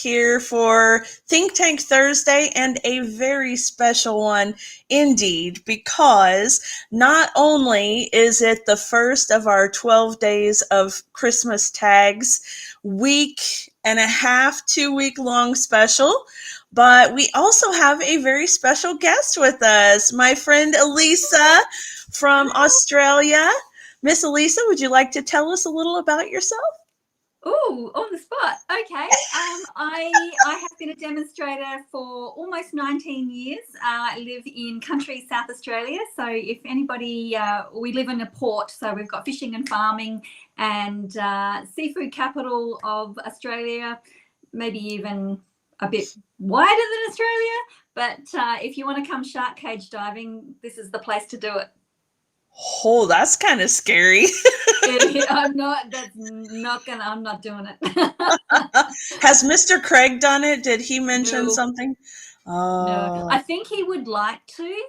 here for Think Tank Thursday, and a very special one indeed, because not only is it the first of our 12 days of Christmas tags, week and a half, 2 week long special, but we also have a very special guest with us, my friend Alisa from Australia. Miss Alisa, would you like to tell us a little about yourself? Oh, on the spot. Okay. I have been a demonstrator for almost 19 years. I live in country South Australia. So if anybody, we live in a port, so we've got fishing and farming and seafood capital of Australia, maybe even a bit wider than Australia. But if you want to come shark cage diving, this is the place to do it. Oh, that's kind of scary. I'm not doing it. Has Mr. Craig done it? Did he mention No. something? No, Oh, I think he would like to.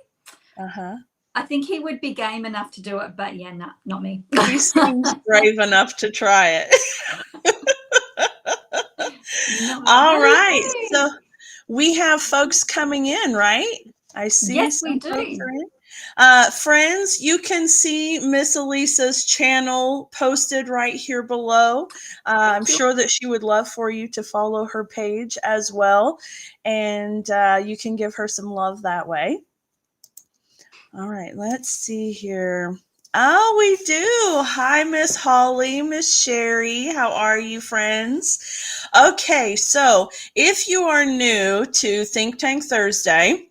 uh-huh. I think he would be game enough to do it, but yeah, no, not me. He seems brave enough to try it. Not me. All right. Yay! So we have folks coming in, right? I see Yes, we some folks do. are in. Friends, you can see Miss Elisa's channel posted right here below. I'm Thank you. sure that she would love for you to follow her page as well, and you can give her some love that way. All right, let's see here. Oh, we do. Hi, Miss Holly, Miss Sherry. How are you, friends? Okay, so if you are new to Think Tank Thursday,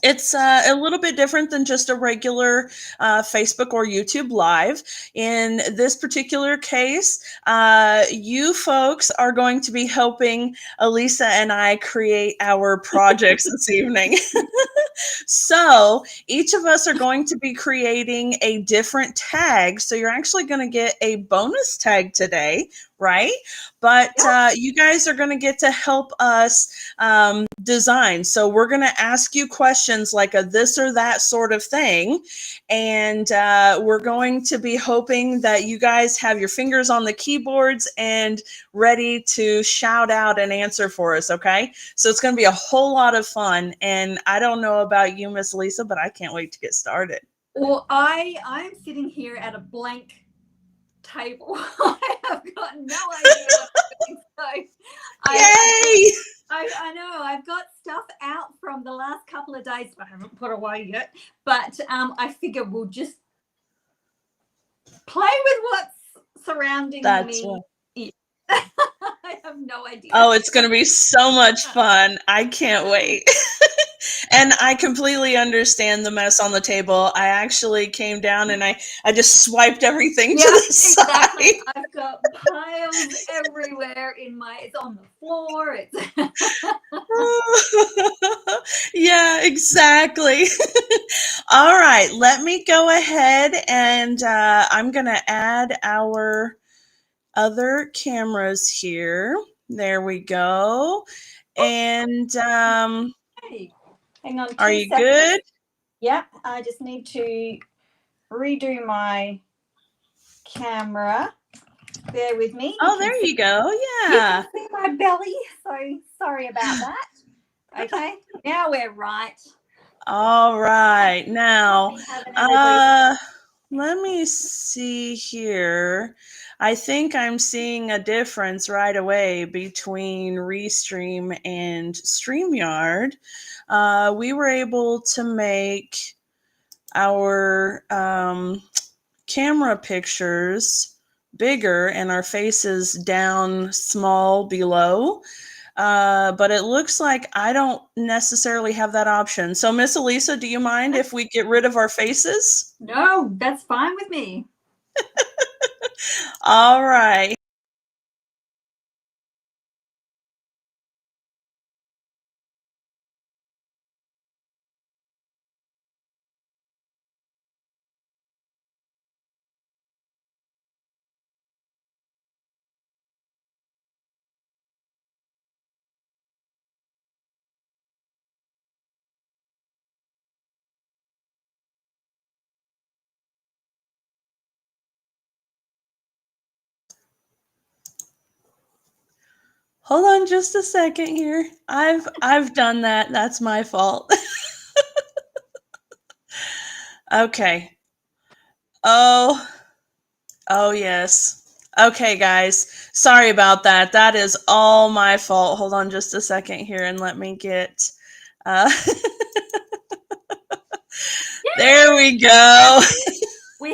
it's a little bit different than just a regular Facebook or YouTube live. In this particular case, you folks are going to be helping Alisa and I create our projects this evening. So each of us are going to be creating a different tag. So you're actually going to get a bonus tag today, right? But you guys are going to get to help us design. So we're going to ask you questions like a this or that sort of thing. And we're going to be hoping that you guys have your fingers on the keyboards and ready to shout out an answer for us, okay? So it's going to be a whole lot of fun. And I don't know about you, Miss Lisa, but I can't wait to get started. Well, I'm sitting here at a blank table. I have got no idea what I'm doing. So Yay! I know I've got stuff out from the last couple of days, but I haven't put away yet. But I figure we'll just play with what's surrounding That's me. what. I have no idea. Oh, it's going to be so much fun. I can't wait. And I completely understand the mess on the table. I actually came down and I just swiped everything to the exactly. side. I've got piles everywhere it's on the floor. Yeah, exactly. All right, let me go ahead and I'm going to add our other cameras here. There we go. And Hey, hang on are 2 you seconds. good? Yep, I just need to redo my camera. Bear with me. Oh, there you go. You Yeah. can see my belly, so sorry about that. Okay, now we're right. All right. Now, We have everybody. let me see here. I think I'm seeing a difference right away between Restream and StreamYard. We were able to make our camera pictures bigger and our faces down small below. But it looks like I don't necessarily have that option. So, Miss Elisa, do you mind if we get rid of our faces? No, that's fine with me. All right. Hold on just a second here. I've done that. That's my fault. Okay. Oh, oh yes. Okay, guys. Sorry about that. That is all my fault. Hold on just a second here and let me get uh there we go. We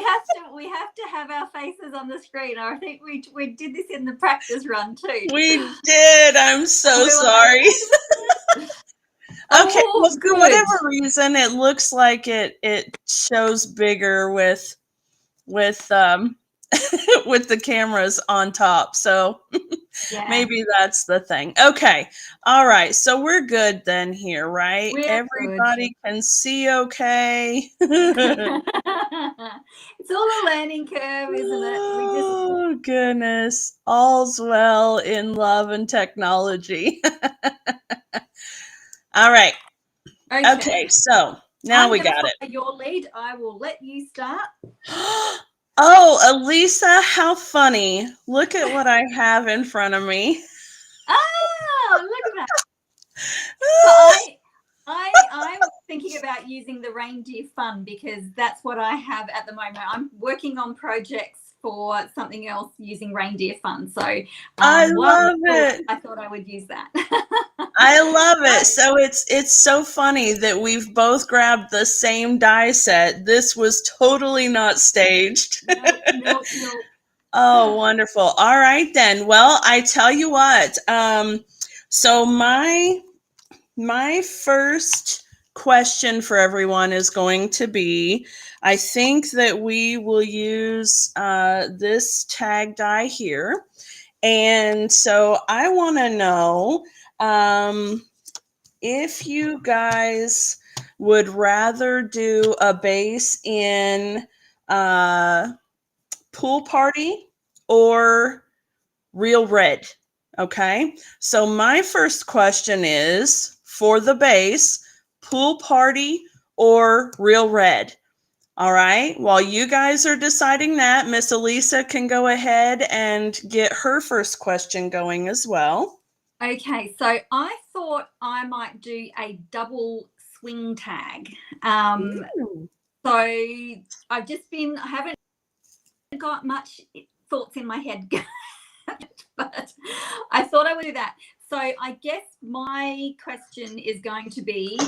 have to have our faces on the screen. I think we did this in the practice run too. We did. I'm so sorry. Okay, Oh, well, for good. whatever reason, it looks like it shows bigger with with the cameras on top. So Yeah. maybe that's the thing. Okay. All right. So we're good then here, right? We're Everybody can see okay. good. It's all a learning curve, isn't it? Oh, goodness. All's well in love and technology. All right. Okay. So now we got it. Your lead. I will let you start. Oh, Alisa, how funny. Look at what I have in front of me. Oh, look at that. So I was thinking about using the reindeer fun because that's what I have at the moment. I'm working on projects for something else using reindeer fun. So I love it. I thought I would use that. I love it. So it's so funny that we've both grabbed the same die set. This was totally not staged. No. Oh, wonderful. All right then. Well, I tell you what. So my first question for everyone is going to be, I think that we will use this tag die here. And so I want to know if you guys would rather do a base in Pool Party or Real Red. Okay, so my first question is for the base, Pool Party or Real Red. All right, while you guys are deciding that, Miss Alisa can go ahead and get her first question going as well. Okay, so I thought I might do a double swing tag. So I haven't got much thoughts in my head, but I thought I would do that. So I guess my question is going to be,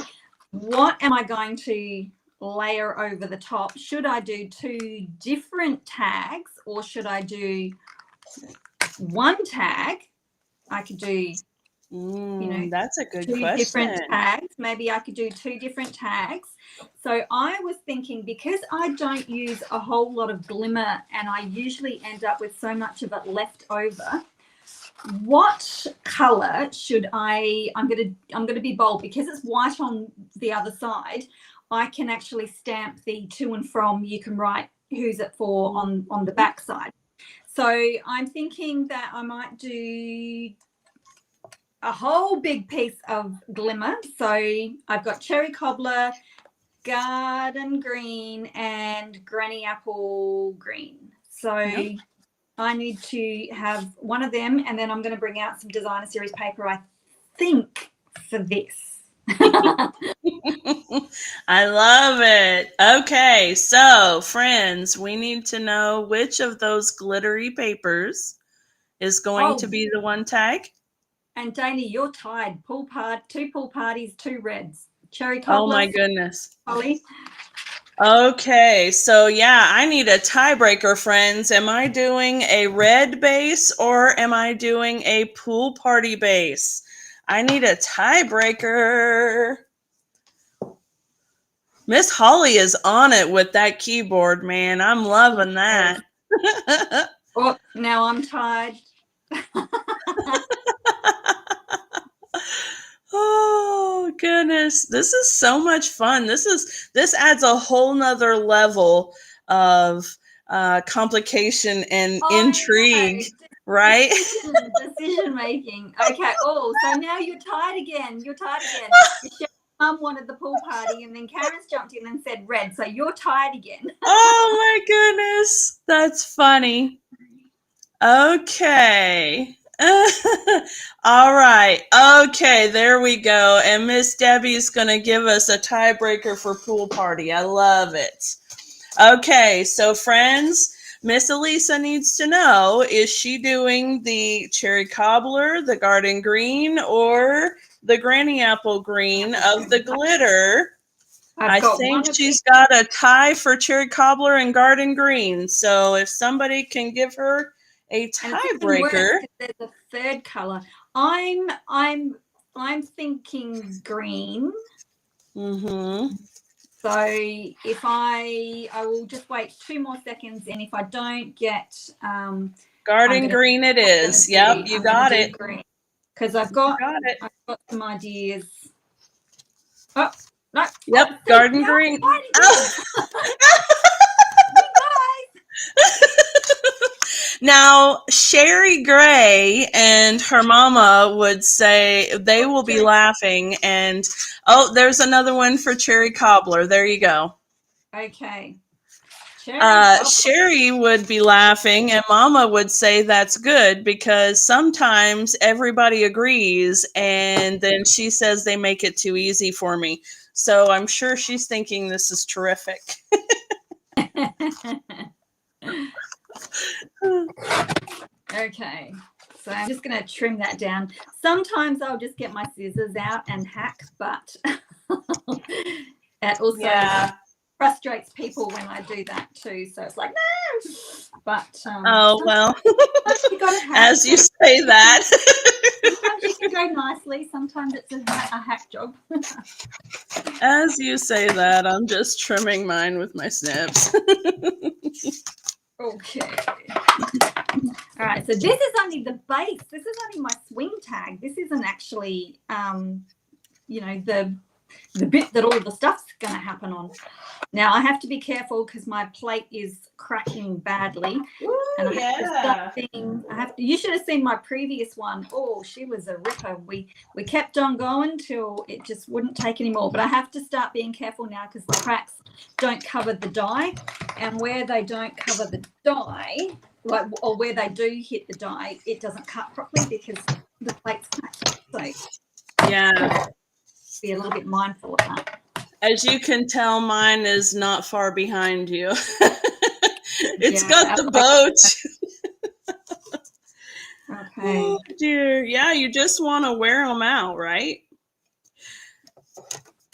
what am I going to layer over the top? Should I do two different tags or should I do one tag? I could do, that's a good two question. Different tags. Maybe I could do two different tags. So I was thinking, because I don't use a whole lot of glimmer and I usually end up with so much of it left over, what color should I'm gonna be bold because it's white on the other side. I can actually stamp the to and from. You can write who's it for on the back side. So I'm thinking that I might do a whole big piece of glimmer. So I've got cherry cobbler, garden green, and granny apple green. So I need to have one of them, and then I'm going to bring out some designer series paper, I think, for this. I love it. Okay, so friends, we need to know which of those glittery papers is going to be the one tag. And Dana, you're tied. Two pool parties, two reds. Cherry cobbler. Oh my goodness. Holly. Okay, so yeah, I need a tiebreaker, friends. Am I doing a red base or am I doing a pool party base? I need a tiebreaker. Miss Holly is on it with that keyboard, man. I'm loving that. Oh, now I'm tied. Oh goodness, this is so much fun. This adds a whole nother level of complication and intrigue, right? Decision making. Okay. Oh, so now you're tied again. Mum wanted the pool party, and then Karen's jumped in and said red. So you're tied again. Oh my goodness, that's funny. Okay. All right. Okay, there we go. And Miss Debbie's going to give us a tiebreaker for pool party. I love it. Okay, so friends, Miss Alisa needs to know, is she doing the cherry cobbler, the garden green, or the granny apple green of the glitter? I I've got think one of she's each. got a tie for cherry cobbler and garden green. So if somebody can give her a And it's even worse tiebreaker. because there's a third color. I'm thinking green. Mm-hmm. So if I will just wait 2 more seconds, and if I don't get Garden green it is. Yep, you got it. green because I've You got got it. some ideas. Oh no! Yep, oh, garden now green. I'm again. You guys. Now, Sherry Gray and her mama would say they will be laughing. And oh, there's another one for cherry cobbler. There you go. Okay. Sherry would be laughing, and Mama would say that's good because sometimes everybody agrees, and then she says they make it too easy for me. So I'm sure she's thinking this is terrific. Okay, so I'm just going to trim that down. Sometimes I'll just get my scissors out and hack, but it also frustrates people when I do that too. So it's like, no, but oh, well, you got to hack. As you say that. Sometimes you can go nicely. Sometimes it's a hack job. As you say that, I'm just trimming mine with my snips. Okay. All right, so this is only the base. This is only my swing tag. This isn't actually, you know, the bit that all the stuff's going to happen on. Now, I have to be careful because my plate is cracking badly. Ooh, and you should have seen my previous one. Oh, she was a ripper. We kept on going till it just wouldn't take anymore. But I have to start being careful now because the cracks don't cover the die. And where they don't cover the die, or where they do hit the die, it doesn't cut properly because the plate's cracked. So yeah, be a little bit mindful of that. As you can tell, mine is not far behind you. It's got the boat. Okay. Oh dear. Yeah, you just want to wear them out, right?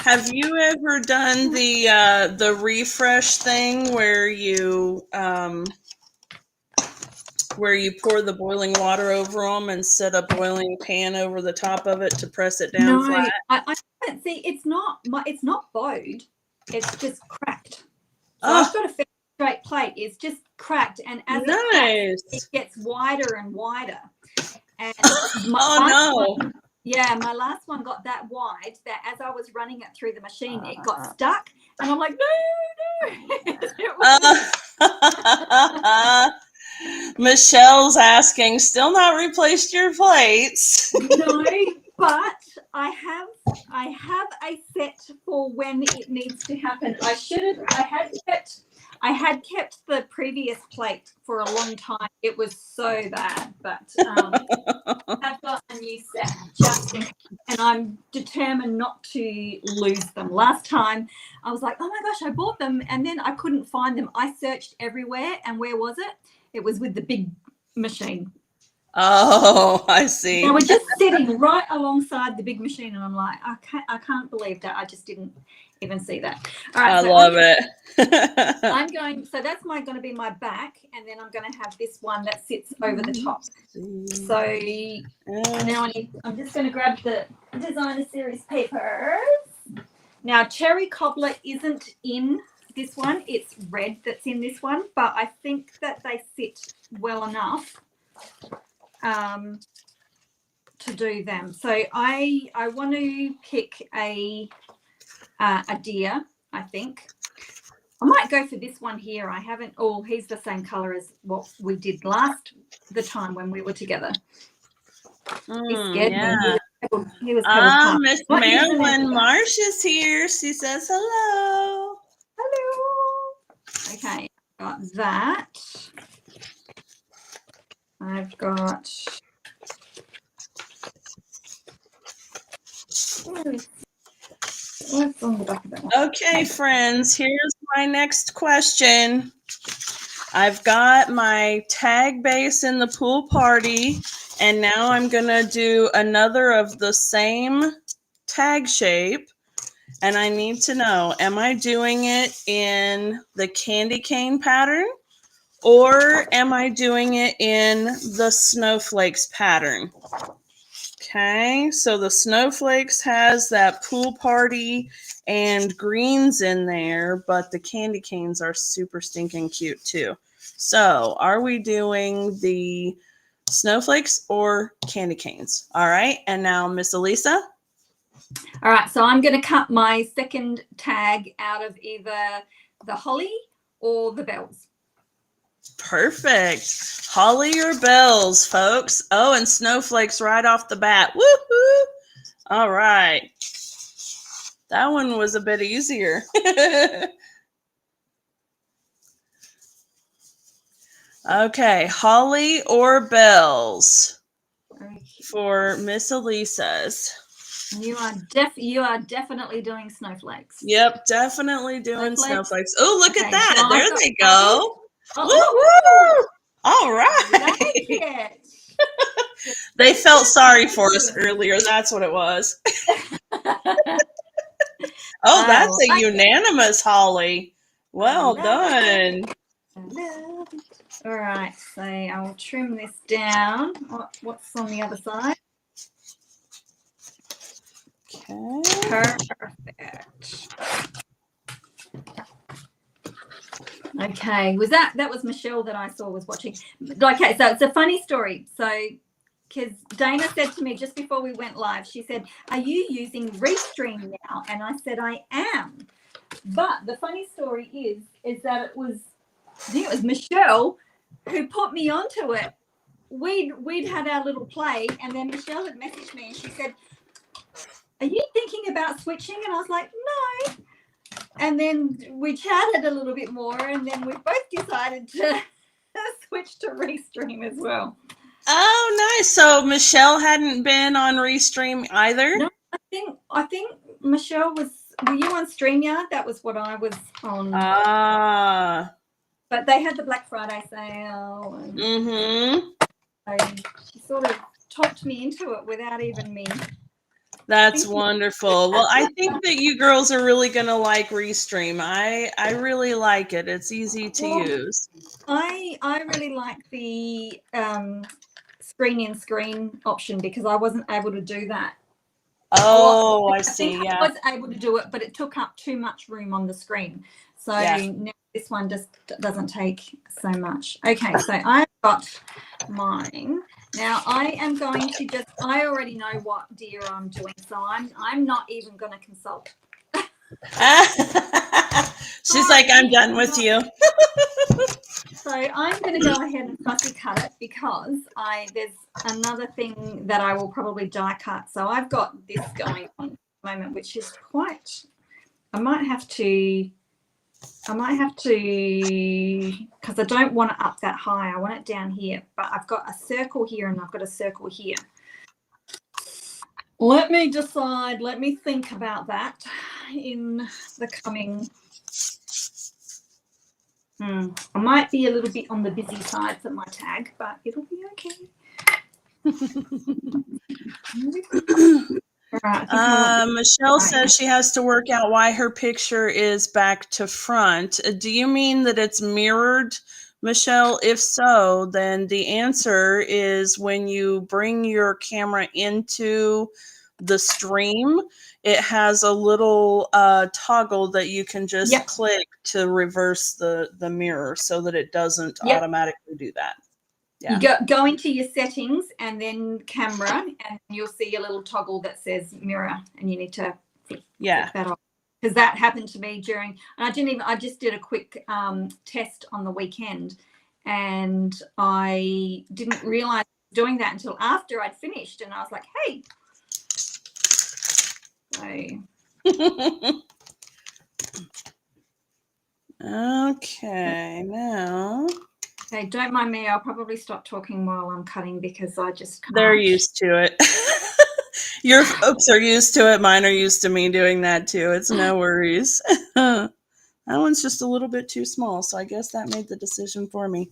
Have you ever done the refresh thing where you pour the boiling water over them and set a boiling pan over the top of it to press it down flat? I haven't. See, it's not bowed. It's just cracked. So I've got a fairly straight plate. It's just cracked, and as it cracks, it gets wider and wider. And my last one got that wide that as I was running it through the machine, it got stuck, and I'm like, no. Michelle's asking, still not replaced your plates? No, but I have a set for when it needs to happen. I had kept the previous plate for a long time. It was so bad, but I've got a new set just in case, and I'm determined not to lose them. Last time I was like, oh my gosh, I bought them and then I couldn't find them. I searched everywhere, and where was it? It was with the big machine. Oh, I see. They were just sitting right alongside the big machine, and I'm like, I can't believe that. I just didn't even see that. All right, I love it. So that's going to be my back, and then I'm going to have this one that sits over the top. So now I'm just going to grab the designer series papers. Now, cherry cobbler isn't in this one. It's red that's in this one, but I think that they sit well enough to do them. So I want to pick a deer. I think I might go for this one here. I haven't. Oh, he's the same color as what we did the time when we were together. He scared me. He was Miss Marilyn Marsh is here. She says hello. Hello. Okay, got that. I've got What's on the back of that one? Okay, friends, here's my next question. I've got my tag base in the pool party, and now I'm going to do another of the same tag shape. And I need to know, am I doing it in the candy cane pattern, or am I doing it in the snowflakes pattern? Okay, so the snowflakes has that pool party and greens in there, but the candy canes are super stinking cute too. So are we doing the snowflakes or candy canes? All right, and now Miss Alisa. All right, so I'm going to cut my second tag out of either the holly or the bells. Perfect. Holly or bells, folks. Oh, and snowflakes right off the bat. Woohoo! All right. That one was a bit easier. Okay, holly or bells for Miss Alisa's. You are definitely doing snowflakes. Yep, definitely doing snowflakes. Oh, look at that. So there they go. Oh, woo! All right. Like They felt sorry for us earlier. That's what it was. Oh, that's a unanimous holly. Well done. All right, so I'll trim this down. What's on the other side? Okay. Perfect. Okay, that was Michelle that I saw was watching. Okay, so it's a funny story. So, because Dana said to me just before we went live, she said, "Are you using Restream now?" And I said, "I am." But the funny story is that I think it was Michelle who put me onto it. We'd had our little play, and then Michelle had messaged me and she said, "Are you thinking about switching?" And I was like, "No." And then we chatted a little bit more, and then we both decided to switch to Restream as well. Oh, nice. So Michelle hadn't been on Restream either? No, I think Michelle were you on StreamYard? That was what I was on. But they had the Black Friday sale. And so she sort of talked me into it without even me. That's wonderful. Well, I think that you girls are really going to like Restream. I really like it. It's easy to use. I really like the screen option because I wasn't able to do that. Oh, I see. I was able to do it, but it took up too much room on the screen. So now this one just doesn't take so much. Okay, so I've got mine. Now I am going to I already know what deer I'm doing, so I'm not even going to consult. She's like, I'm done with you. So I'm going to go ahead and fussy cut it because there's another thing that I will probably die cut. So I've got this going on at the moment, which is quite. I might have to because I don't want it up that high. I want it down here, but I've got a circle here and I've got a circle here. Let me decide. Let me think about that in the coming. I might be a little bit on the busy side for my tag, but it'll be okay. Right, Michelle says she has to work out why her picture is back to front. Do you mean that it's mirrored, Michelle? If so, then the answer is when you bring your camera into the stream, it has a little toggle that you can just click to reverse the mirror so that it doesn't automatically do that. Yeah. You go into your settings and then camera, and you'll see a little toggle that says mirror, and you need to flick that off. Because that happened to me during, and I just did a quick test on the weekend, and I didn't realize doing that until after I'd finished, and I was like, hey. Okay, now. Okay, don't mind me. I'll probably stop talking while I'm cutting because I just can't. They're used to it. Your folks are used to it. Mine are used to me doing that too. It's no worries. That one's just a little bit too small, so I guess that made the decision for me.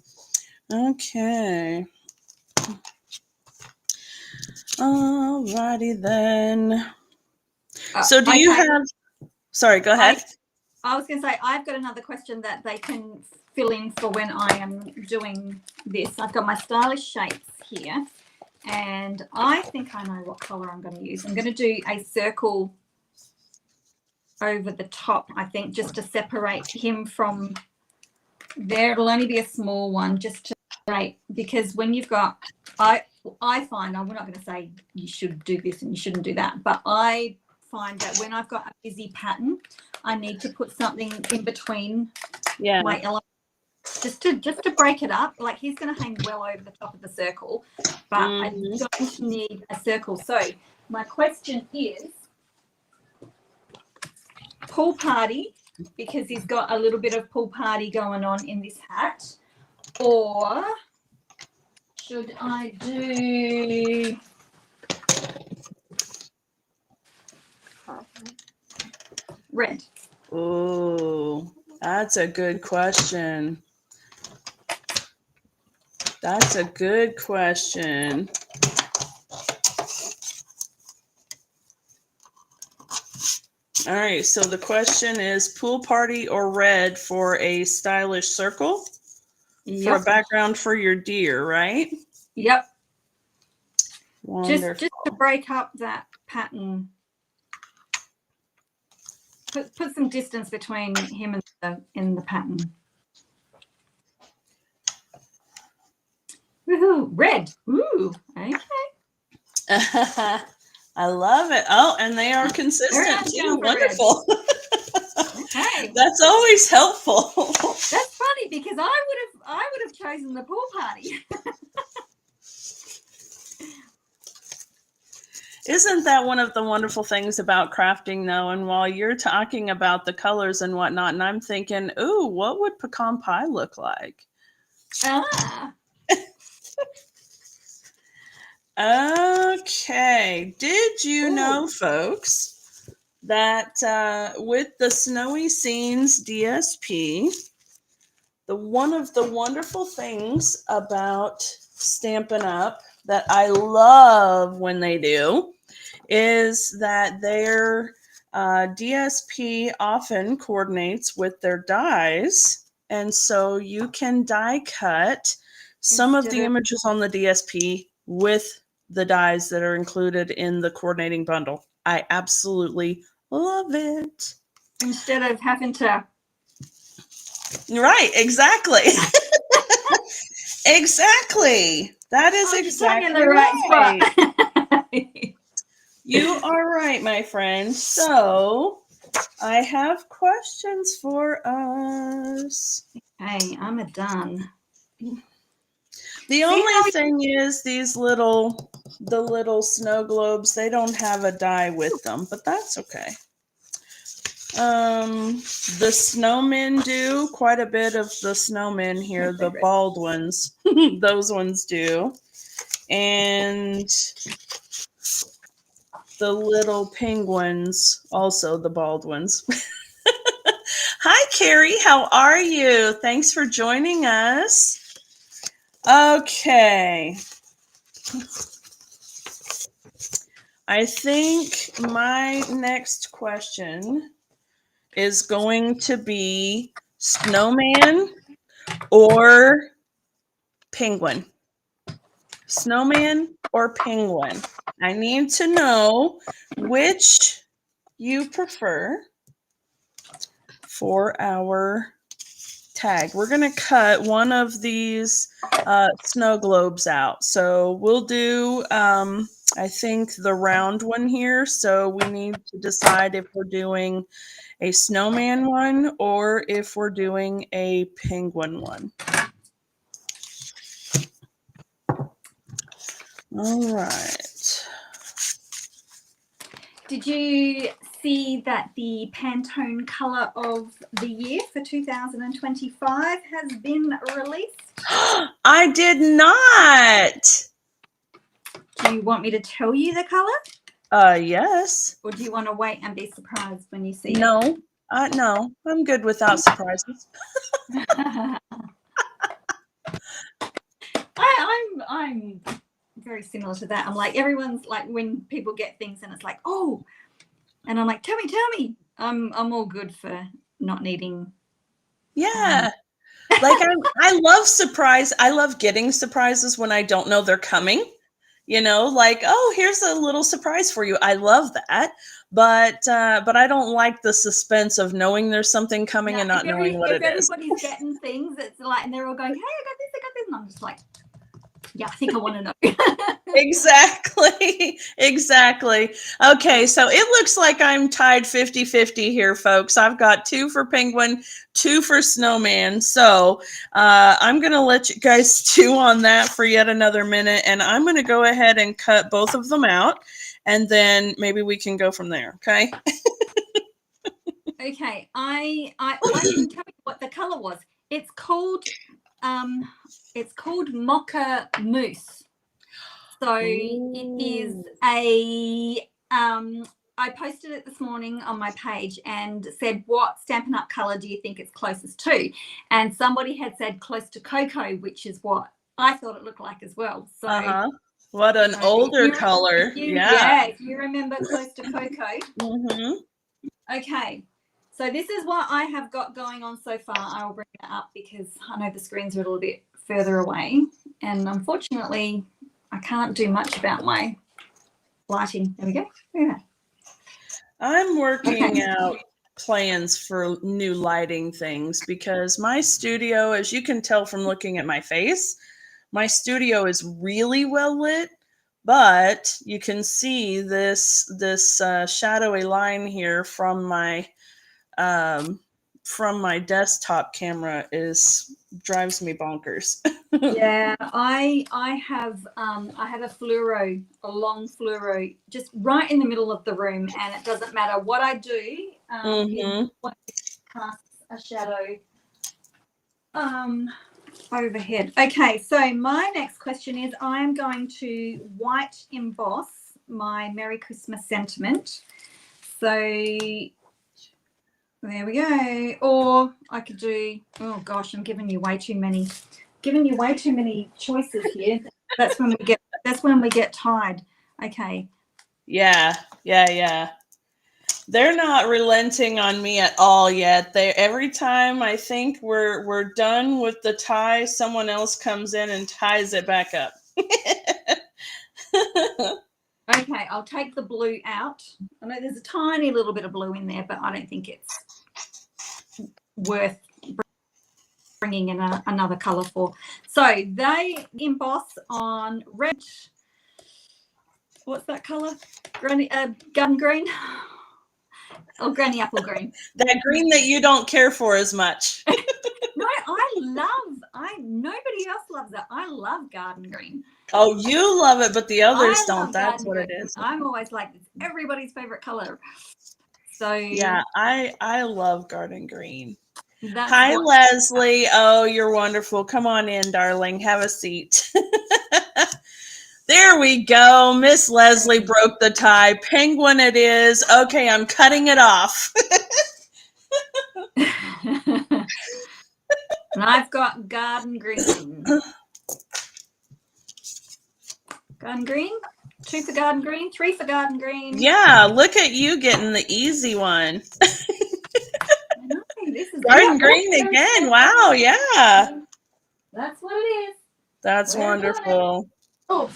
Okay. Alrighty then. So do you have, sorry, go ahead. I was going to say, I've got another question that they can fill in for when I am doing this. I've got my stylish shapes here, and I think I know what color I'm going to use. I'm going to do a circle over the top, I think, just to separate him from there. It'll only be a small one just to separate, because when you've got, I find, I'm not going to say you should do this and you shouldn't do that, but I find that when I've got a busy pattern, I need to put something in between my elements just to break it up. Like, he's going to hang well over the top of the circle, but I don't need a circle. So my question is pool party, because he's got a little bit of pool party going on in this hat, or should I do red? Ooh, that's a good question. That's a good question. All right, so the question is pool party or red for a stylish circle? For a background for your deer, right? Yep. Wonderful. Just to break up that pattern. Put some distance between him and the pattern. Woohoo! Red. Ooh. Okay. I love it. Oh, and they are consistent too. Wonderful. Okay. That's always helpful. That's funny, because I would have chosen the pool party. Isn't that one of the wonderful things about crafting, though? And while you're talking about the colors and whatnot, and I'm thinking, ooh, what would pecan pie look like? Okay. Did you know, folks, that with the Snowy Scenes DSP, one of the wonderful things about Stampin' Up! That I love when they do is that their DSP often coordinates with their dies. And so you can die cut some of the images on the DSP with the dies that are included in the coordinating bundle. I absolutely love it. Instead of having to. Right, exactly. Exactly. That is exactly the right spot. You are right, my friend. So I have questions for us. Hey, I'm done. The only thing is the little snow globes, they don't have a die with them, but that's okay. The snowmen do. Quite a bit of the snowmen here, the bald ones. Those ones do. And the little penguins, also the bald ones. Hi, Carrie. How are you? Thanks for joining us. Okay. I think my next question is going to be snowman or penguin. Snowman or penguin? I need to know which you prefer for our tag. We're going to cut one of these snow globes out. So we'll do, I think, the round one here. So we need to decide if we're doing a snowman one or if we're doing a penguin one. All right. Did you see that the Pantone color of the year for 2025 has been released? I did not. Do you want me to tell you the color? Yes. Or do you want to wait and be surprised when you see it? No. No, I'm good without surprises. I'm very similar to that. I'm like, everyone's like, when people get things and it's like, oh, and I'm like, tell me. I'm all good for not needing. Yeah. Like I love surprise. I love getting surprises when I don't know they're coming. Like, oh, here's a little surprise for you. I love that. But I don't like the suspense of knowing there's something coming No, and not knowing what if it is. everybody's getting things, it's like, and they're all going, hey, I got this, and I'm just like, yeah, I think I want to know. Exactly. Okay, so it looks like I'm tied 50-50 here, folks. I've got 2 for penguin, 2 for snowman. So I'm going to let you guys stew on that for yet another minute, and I'm going to go ahead and cut both of them out, and then maybe we can go from there, okay? Okay, I didn't tell you what the color was. It's called mocha mousse. So it is a I posted it this morning on my page and said, what Stampin' Up color do you think it's closest to? And somebody had said close to cocoa, which is what I thought it looked like as well. So what an older color. Yeah, if you remember close to cocoa. Mm-hmm. Okay, so this is what I have got going on so far. I will bring it up because I know the screens are a little bit further away, and unfortunately I can't do much about my lighting. There we go. Yeah. I'm working out plans for new lighting things because my studio, as you can tell from looking at my face, my studio is really well lit, but you can see this shadowy line here from my desktop camera drives me bonkers. Yeah, I have a long fluoro just right in the middle of the room, and it doesn't matter what I do. It casts a shadow overhead. Okay, so my next question is, I am going to white emboss my Merry Christmas sentiment. So there we go. Or I could do, oh gosh, I'm giving you way too many choices here. That's when we get tied. Okay. Yeah. They're not relenting on me at all yet. Every time I think we're done with the tie, someone else comes in and ties it back up. Okay, I'll take the blue out. I know there's a tiny little bit of blue in there, but I don't think it's worth bringing in another color for. So they emboss on red. What's that color? Garden green. Oh, granny apple green. That green that you don't care for as much. No, nobody else loves it. I love garden green. Oh, you love it, but the others don't. That's what it is. I'm always like, it's everybody's favorite color. So yeah, I love garden green. Hi, Leslie. Oh, you're wonderful. Come on in, darling. Have a seat. There we go. Miss Leslie broke the tie. Penguin it is. Okay, I'm cutting it off. And I've got garden green. Garden green? 2 for garden green, 3 for garden green. Yeah, look at you getting the easy one. This is garden green again. Wow, yeah. That's what it is. That's wonderful. Oh,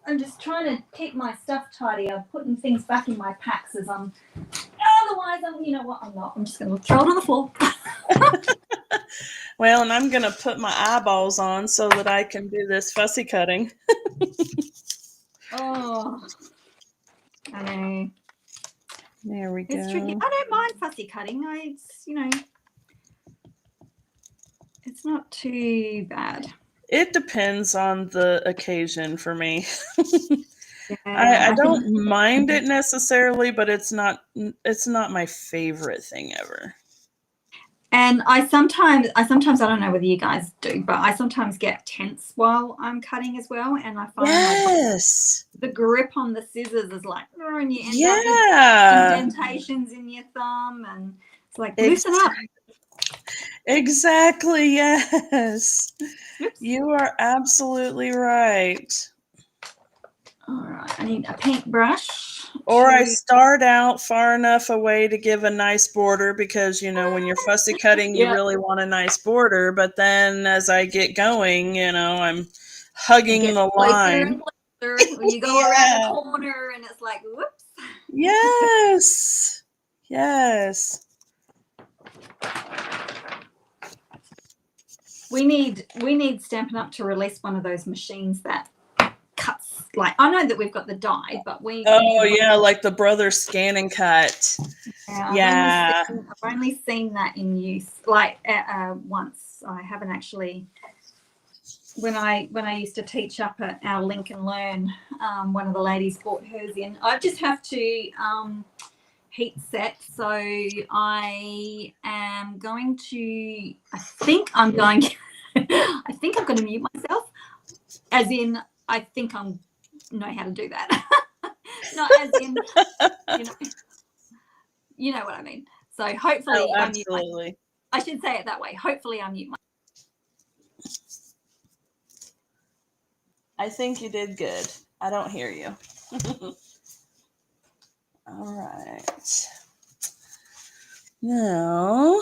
I'm just trying to keep my stuff tidy. I'm putting things back in my packs as I'm. Otherwise, you know what? I'm not. I'm just going to throw it on the floor. Well, and I'm going to put my eyeballs on so that I can do this fussy cutting. Oh, I know. There we go. It's tricky. I don't mind fussy cutting. It's not too bad. It depends on the occasion for me. I don't mind it necessarily, but it's not my favorite thing ever. And I sometimes I don't know whether you guys do, but I sometimes get tense while I'm cutting as well, and I find Yes. the grip on the scissors is like, and you end up Yeah. with indentations in your thumb, and it's like, loosen up. Exactly. Yes. Oops. You are absolutely right. All right, I need a paintbrush. Or I start out far enough away to give a nice border because, you know, when you're fussy cutting, you Yeah. really want a nice border. But then as I get going, you know, I'm hugging the Closer line. and closer. You go around the corner and it's like, whoops. Yes. Yes. We need Stampin' Up to release one of those machines that cuts, like, I know that we've got the die, but we Oh, yeah, like the brother scan and cut. yeah, I've only seen that in use, like once. I haven't actually. When I used to teach up at our Lincoln Learn, one of the ladies brought hers in. I just have to heat set, so I am going to. I think I'm going to mute myself, as in I think I know how to do that. Not as in, you know what I mean. So hopefully I mute myself. I should say it that way. Hopefully I mute myself. I think you did good. I don't hear you. All right. Now,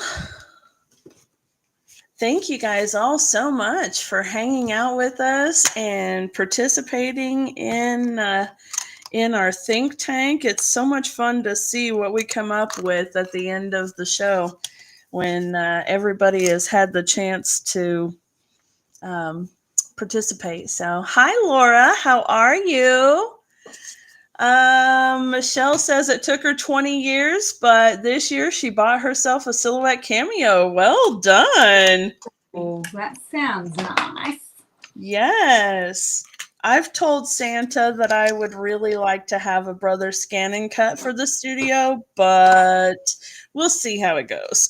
thank you guys all so much for hanging out with us and participating in our think tank. It's so much fun to see what we come up with at the end of the show when everybody has had the chance to participate. So, hi, Laura. How are you? Michelle says it took her 20 years, but this year she bought herself a silhouette cameo. Well done. Oh, that sounds nice. Yes. I've told Santa that I would really like to have a brother scan and cut for the studio, but we'll see how it goes.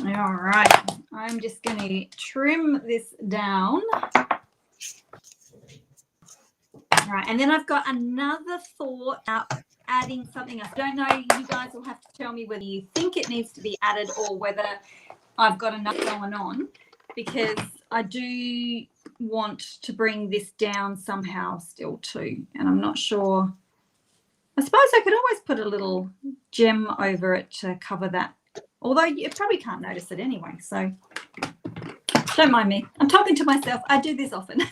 All right, I'm just going to trim this down. All right, and then I've got another thought about adding something else. I don't know, you guys will have to tell me whether you think it needs to be added or whether I've got enough going on, because I do want to bring this down somehow still too, and I'm not sure. I suppose I could always put a little gem over it to cover that, although you probably can't notice it anyway, so don't mind me. I'm talking to myself. I do this often.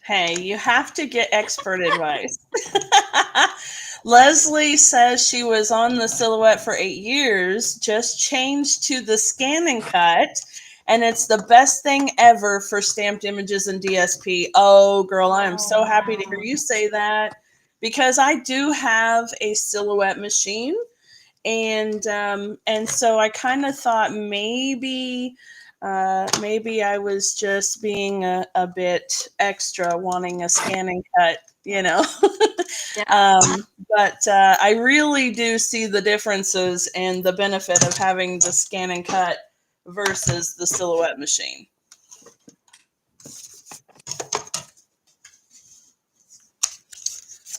Hey, you have to get expert advice. Leslie says she was on the silhouette for 8 years, just changed to the scan and cut, and it's the best thing ever for stamped images and DSP. Oh, girl, I am so happy to hear you say that, because I do have a silhouette machine, and so I kind of thought maybe I was just being a bit extra, wanting a scan and cut, you know. Yeah. But I really do see the differences and the benefit of having the scan and cut versus the silhouette machine.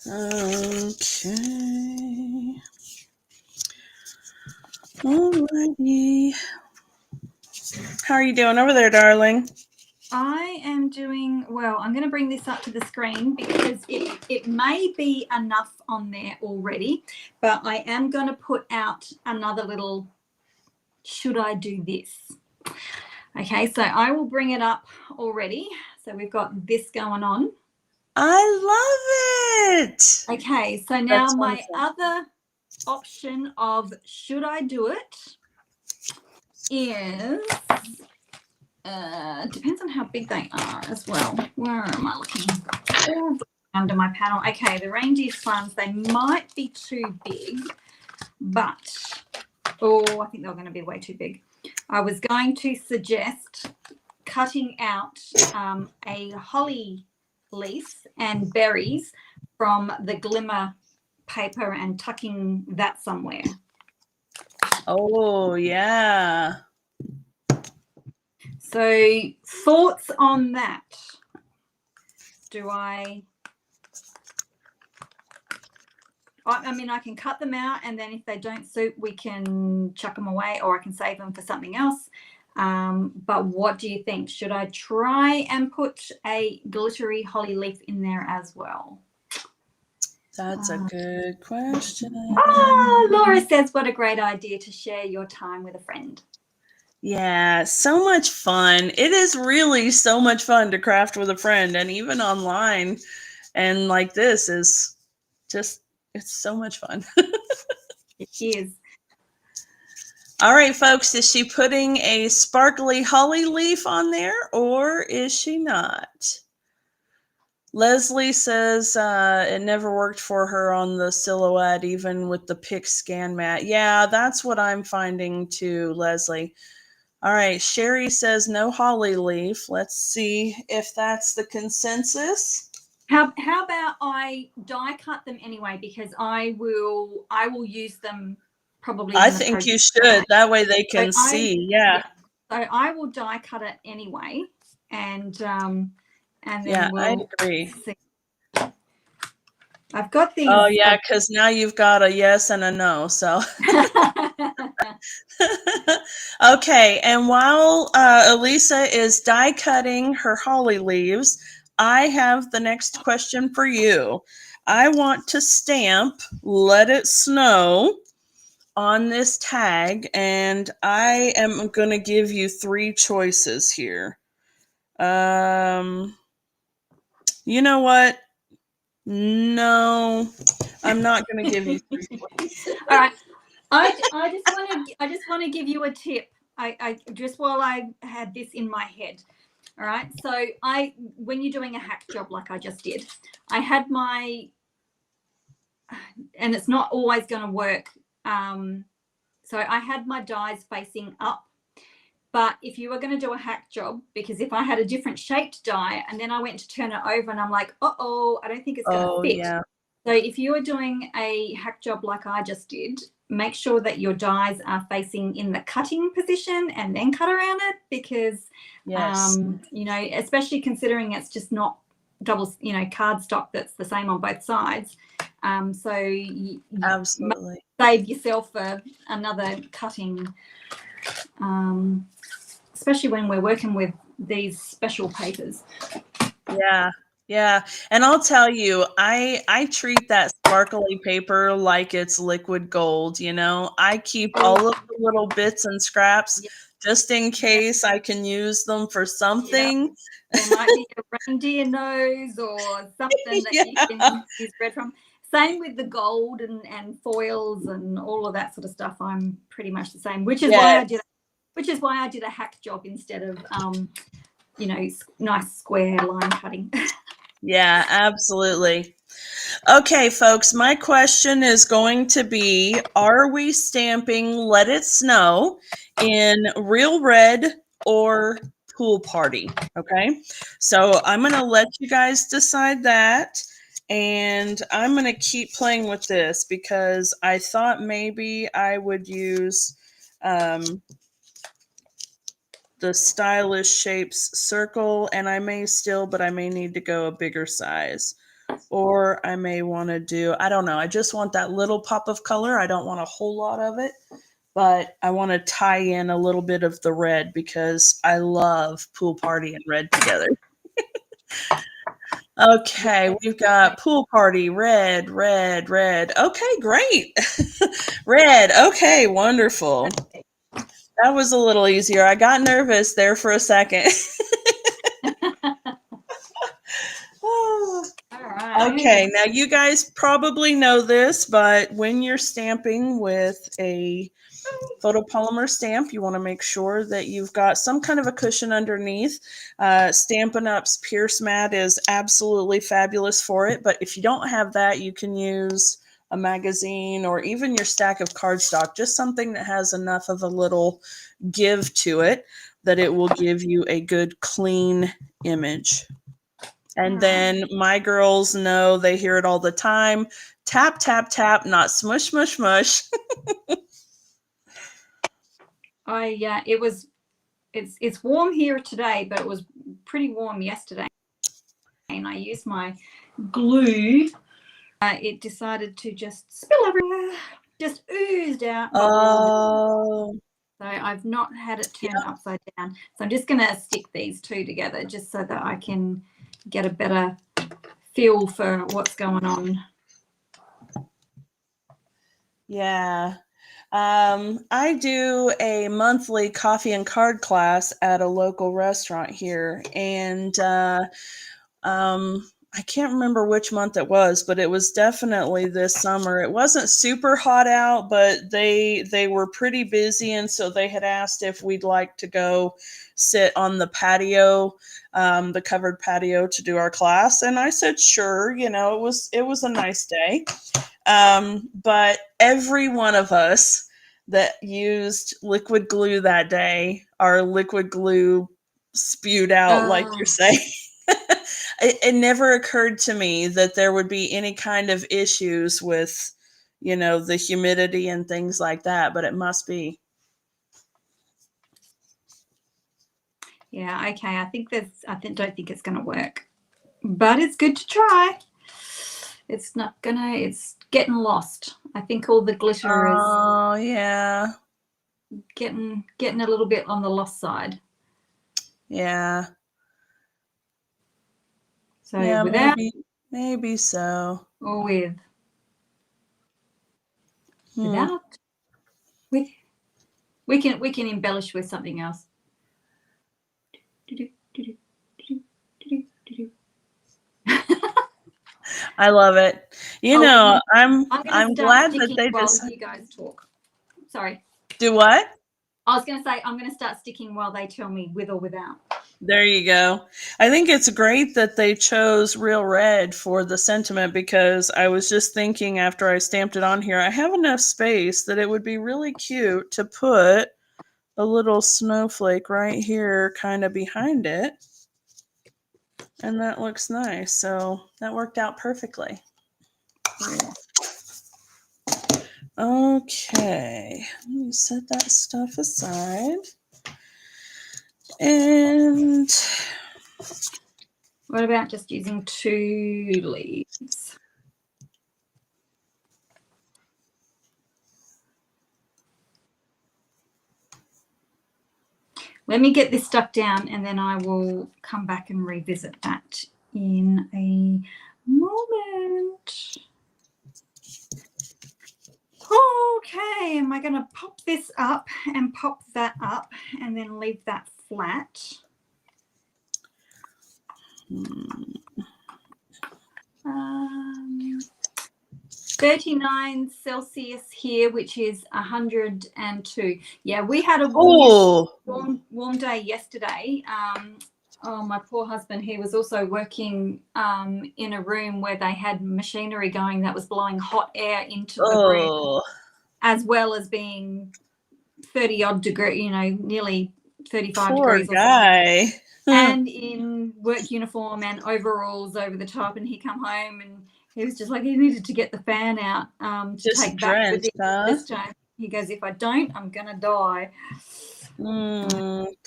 Okay. Alrighty. How are you doing over there, darling? I am doing well. I'm going to bring this up to the screen because it may be enough on there already, but I am going to put out another little, should I do this? Okay, so I will bring it up already. So we've got this going on. I love it. Okay, so now my other option of should I do it is, depends on how big they are as well. Where am I looking? Oh, under my panel. Okay, the reindeer farms, they might be too big, but, I think they're going to be way too big. I was going to suggest cutting out a holly leaf and berries from the glimmer paper and tucking that somewhere. Oh, yeah. So thoughts on that? Do I mean, I can cut them out, and then if they don't suit, we can chuck them away, or I can save them for something else. But what do you think? Should I try and put a glittery holly leaf in there as well? That's a good question. Laura says, what a great idea to share your time with a friend. Yeah, so much fun. It is really so much fun to craft with a friend, and even online and like this is just, it's so much fun. It is. All right, folks, is she putting a sparkly holly leaf on there, or is she not? Leslie says it never worked for her on the silhouette, even with the pick scan mat. Yeah, that's what I'm finding too, Leslie. All right, Sherry says no holly leaf. Let's see if that's the consensus. How about I die cut them anyway, because I will use them probably. I think you should. That way they can see. Yeah. So I will die cut it anyway, and then I agree. See. I've got these. Oh yeah, because now you've got a yes and a no. So okay, and while Alisa is die cutting her holly leaves, I have the next question for you. I want to stamp "Let It Snow" on this tag, and I am going to give you 3 choices here. You know what? No, I'm not going to give you 3 choices. All right. I just want to give you a tip. I just while I had this in my head. All right. So when you're doing a hack job like I just did, I had my, and it's not always going to work. So I had my dies facing up, but if you were going to do a hack job, because if I had a different shaped die and then I went to turn it over and I'm like, I don't think it's going to fit. Yeah. So if you are doing a hack job like I just did, make sure that your dies are facing in the cutting position and then cut around it, because, especially considering it's just not double, cardstock that's the same on both sides. So you absolutely save yourself another cutting, especially when we're working with these special papers. Yeah. And I'll tell you, I treat that sparkly paper like it's liquid gold. I keep all of the little bits and scraps just in case I can use them for something. There might be a reindeer nose or something that you can use bread from. Same with the gold and foils and all of that sort of stuff. I'm pretty much the same, which is why I did a hack job instead of nice square line cutting. Yeah, absolutely. Okay, folks, my question is going to be, are we stamping "Let It Snow" in Real Red or Pool Party? Okay, so I'm going to let you guys decide that. And I'm going to keep playing with this because I thought maybe I would use the stylish shapes circle, and I may still, but I may need to go a bigger size. Or I may want to do, I don't know, I just want that little pop of color. I don't want a whole lot of it, but I want to tie in a little bit of the red because I love Pool Party and red together. Okay, we've got Pool Party, red. Okay, great. Red. Okay, wonderful. That was a little easier. I got nervous there for a second. All right. Okay, now you guys probably know this, but when you're stamping with a photopolymer stamp, you want to make sure that you've got some kind of a cushion underneath. Stampin' Up's Pierce Mat is absolutely fabulous for it, but if you don't have that, you can use a magazine or even your stack of cardstock, just something that has enough of a little give to it that it will give you a good clean image. And then my girls know, they hear it all the time. Tap, tap, tap, not smush, smush, smush. It's warm here today, but it was pretty warm yesterday. And I used my glue. It decided to just spill everywhere, just oozed out. Oh. So I've not had it turned upside down. So I'm just going to stick these two together just so that I can get a better feel for what's going on. Yeah. I do a monthly coffee and card class at a local restaurant here. And I can't remember which month it was, but it was definitely this summer. It wasn't super hot out, but they were pretty busy, and so they had asked if we'd like to go sit on the patio, the covered patio, to do our class. And I said, sure. You know, it was a nice day. But every one of us that used liquid glue that day, our liquid glue spewed out, like you're saying. It never occurred to me that there would be any kind of issues with, you know, the humidity and things like that, but it must be. Yeah, okay. I don't think it's going to work, but it's good to try. It's getting lost. I think all the glitter is. Oh, yeah. Getting a little bit on the lost side. Yeah. So yeah, without, maybe so. or with. Without, with, we can embellish with something else. I love it. You know, I'm glad that they just. You guys talk. Sorry. Do what? I was going to say I'm going to start sticking while they tell me with or without. There you go. I think it's great that they chose real red for the sentiment, because I was just thinking after I stamped it on here, I have enough space that it would be really cute to put a little snowflake right here kind of behind it. And that looks nice. So that worked out perfectly. Yeah. Okay, let me set that stuff aside. And what about just using 2 leaves? Let me get this stuck down and then I will come back and revisit that in a moment. Okay, am I going to pop this up and pop that up and then leave that flat? 39 Celsius here, which is 102. Yeah, we had a warm day yesterday. My poor husband, he was also working in a room where they had machinery going that was blowing hot air into the room, as well as being 30 odd degree, you know, nearly 35 degrees. Poor guy. And in work uniform and overalls over the top, and he come home and he was just like, he needed to get the fan out to just take back with him this huh? time. He goes, if I don't, I'm gonna die.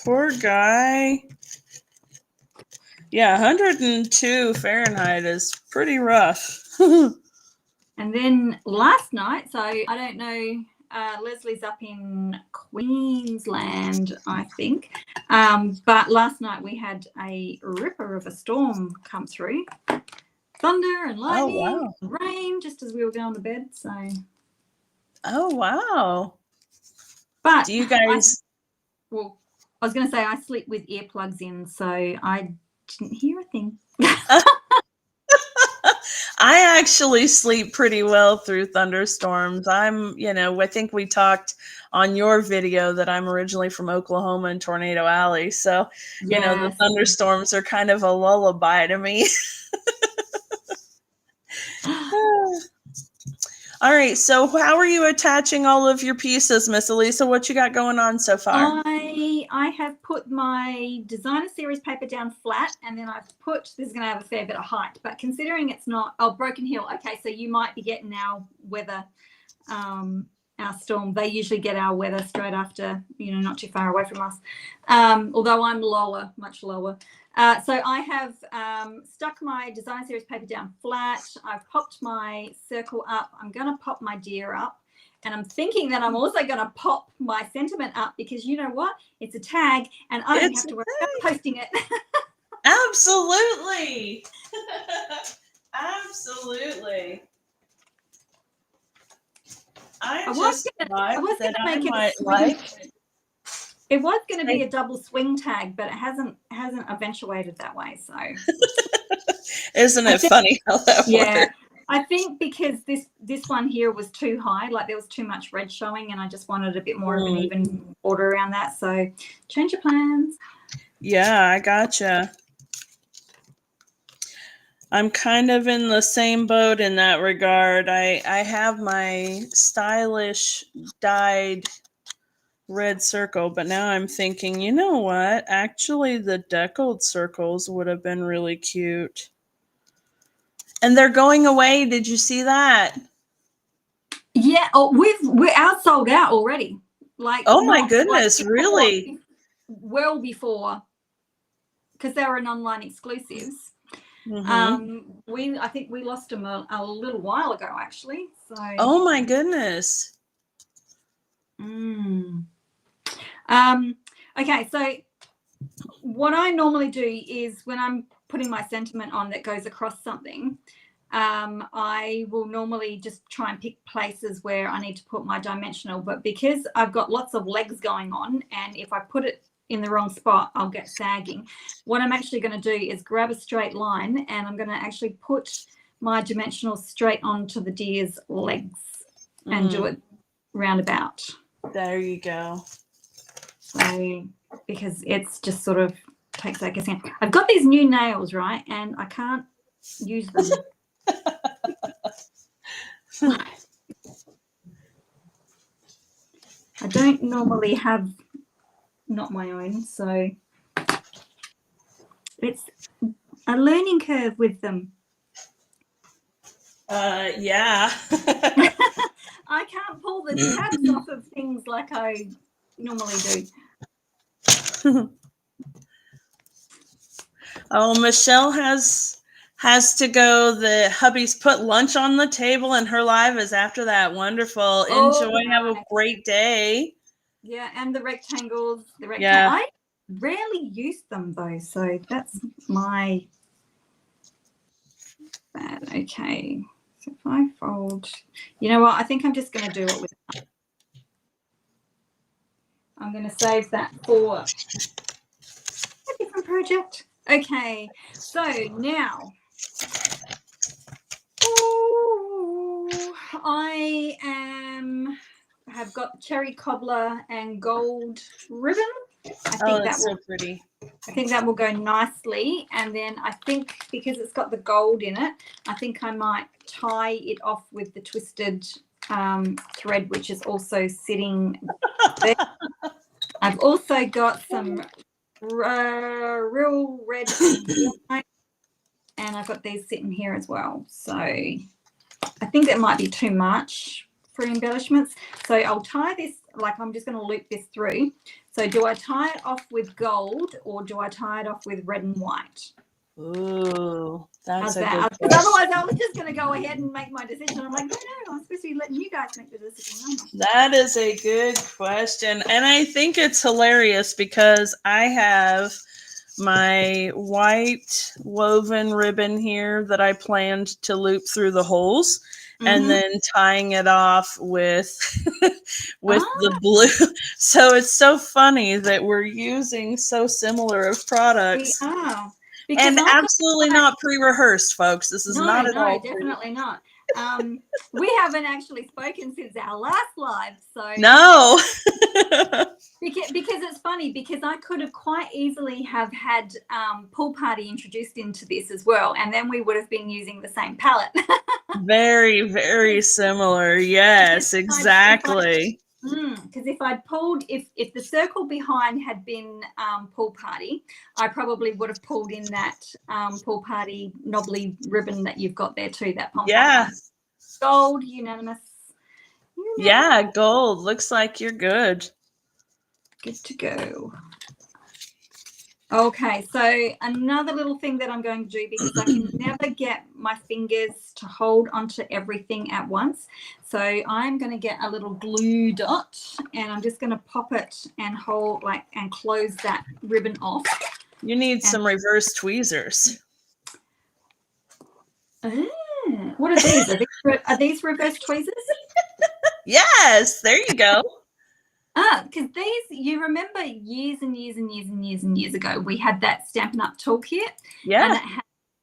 Poor guy. Yeah, 102 Fahrenheit is pretty rough. And then last night, so I don't know, Leslie's up in Queensland, I think. But last night we had a ripper of a storm come through. Thunder and lightning, and rain, just as we were going to bed. So. Oh, wow. But do you guys? I was going to say I sleep with earplugs in, so I didn't hear a thing. I actually sleep pretty well through thunderstorms. I think we talked on your video that I'm originally from Oklahoma and Tornado Alley. So, the thunderstorms are kind of a lullaby to me. All right. So how are you attaching all of your pieces, Miss Alisa? What you got going on so far? I have put my designer series paper down flat, and then I've put, this is going to have a fair bit of height, but considering it's not, oh, Broken Hill. Okay, so you might be getting our weather, our storm. They usually get our weather straight after, not too far away from us. Although I'm lower, much lower. So I have stuck my designer series paper down flat. I've popped my circle up. I'm going to pop my deer up. And I'm thinking that I'm also going to pop my sentiment up because you know what? It's a tag and I don't have to worry about posting it. Absolutely. Absolutely. I was going to make it it was going to be a double swing tag, but it hasn't eventuated that way. So isn't it funny how that works? I think because this one here was too high, like there was too much red showing, and I just wanted a bit more of an even border around that. So change your plans. Yeah, I gotcha. I'm kind of in the same boat in that regard. I have my stylish dyed red circle, but now I'm thinking, you know what? Actually, the deckled circles would have been really cute. And they're going away. Did you see that? Yeah. Oh, we're outsold out already. Like, oh my goodness, really? Well before, because they were an online exclusives. I think we lost them a little while ago, actually. So. Oh my goodness. Okay, so what I normally do is when I'm putting my sentiment on that goes across something, I will normally just try and pick places where I need to put my dimensional. But because I've got lots of legs going on, and if I put it in the wrong spot, I'll get sagging. What I'm actually going to do is grab a straight line, and I'm going to actually put my dimensional straight onto the deer's legs and do it roundabout. There you go. So, because it's just sort of takes like a second. I've got these new nails, right, and I can't use them. I don't normally have not my own, so it's a learning curve with them. Yeah. I can't pull the tabs off of things like I normally do. Oh, Michelle has to go. The hubby's put lunch on the table and her live is after that. Wonderful. Enjoy. Nice. Have a great day. Yeah, and the rectangles. Yeah. I rarely use them though, so that's my bad. Okay. So if I fold, you know what? I think I'm just going to do it with that. I'm going to save that for a different project. Okay, so now I have got cherry cobbler and gold ribbon. I think that's so pretty. I think that will go nicely. And then I think because it's got the gold in it, I think I might tie it off with the twisted thread, which is also sitting there. I've also got some real red and white, and I've got these sitting here as well. So I think that might be too much for embellishments. So I'll tie this, like I'm just going to loop this through. So do I tie it off with gold or do I tie it off with red and white? Ooh, that's good question. Otherwise I was just going to go ahead and make my decision. I'm like, no, I'm supposed to be letting you guys make the decision. That is a good question. And I think it's hilarious because I have my white woven ribbon here that I planned to loop through the holes. And then tying it off with the blue. So it's so funny that we're using so similar of products. We are. And absolutely not pre-rehearsed, folks. This is not at all. No, definitely not. We haven't actually spoken since our last live, so No. because it's funny, because I could have quite easily have had Pool Party introduced into this as well, and then we would have been using the same palette. Very, very similar. Yes, exactly. Because if I'd pulled, if the circle behind had been Pool Party, I probably would have pulled in that Pool Party knobbly ribbon that you've got there too, that pom-pom one. Gold, unanimous. Yeah, gold. Looks like you're good. Good to go. Okay, so another little thing that I'm going to do, because I can never get my fingers to hold onto everything at once. So I'm going to get a little glue dot, and I'm just going to pop it and hold and close that ribbon off. You need some reverse tweezers. What are these? Are these reverse tweezers? Yes, there you go. Because these, you remember years and years and years and years and years ago, we had that Stampin' Up toolkit. Yeah.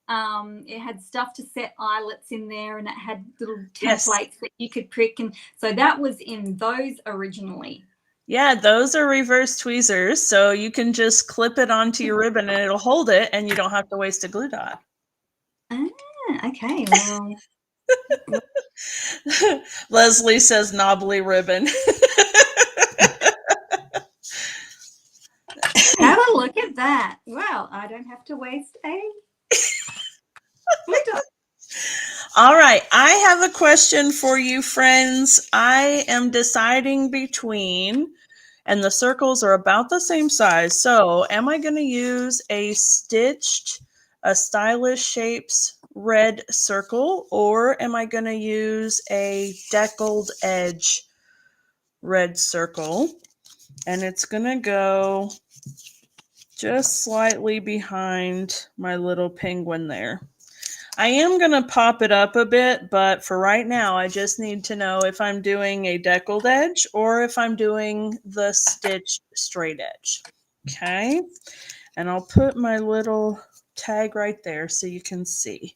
And it had stuff to set eyelets in there, and it had little templates that you could prick. And so that was in those originally. Yeah, those are reverse tweezers. So you can just clip it onto your ribbon and it'll hold it, and you don't have to waste a glue dot. Okay. Well, Leslie says knobbly ribbon. Have a look at that. Well, I don't have to waste a glue dot. All right, I have a question for you, friends. I am deciding between, and the circles are about the same size. So am I going to use a Stylish Shapes red circle, or am I going to use a deckled edge red circle? And it's going to go just slightly behind my little penguin there. I am going to pop it up a bit, but for right now, I just need to know if I'm doing a deckled edge or if I'm doing the stitched straight edge. Okay. And I'll put my little tag right there so you can see.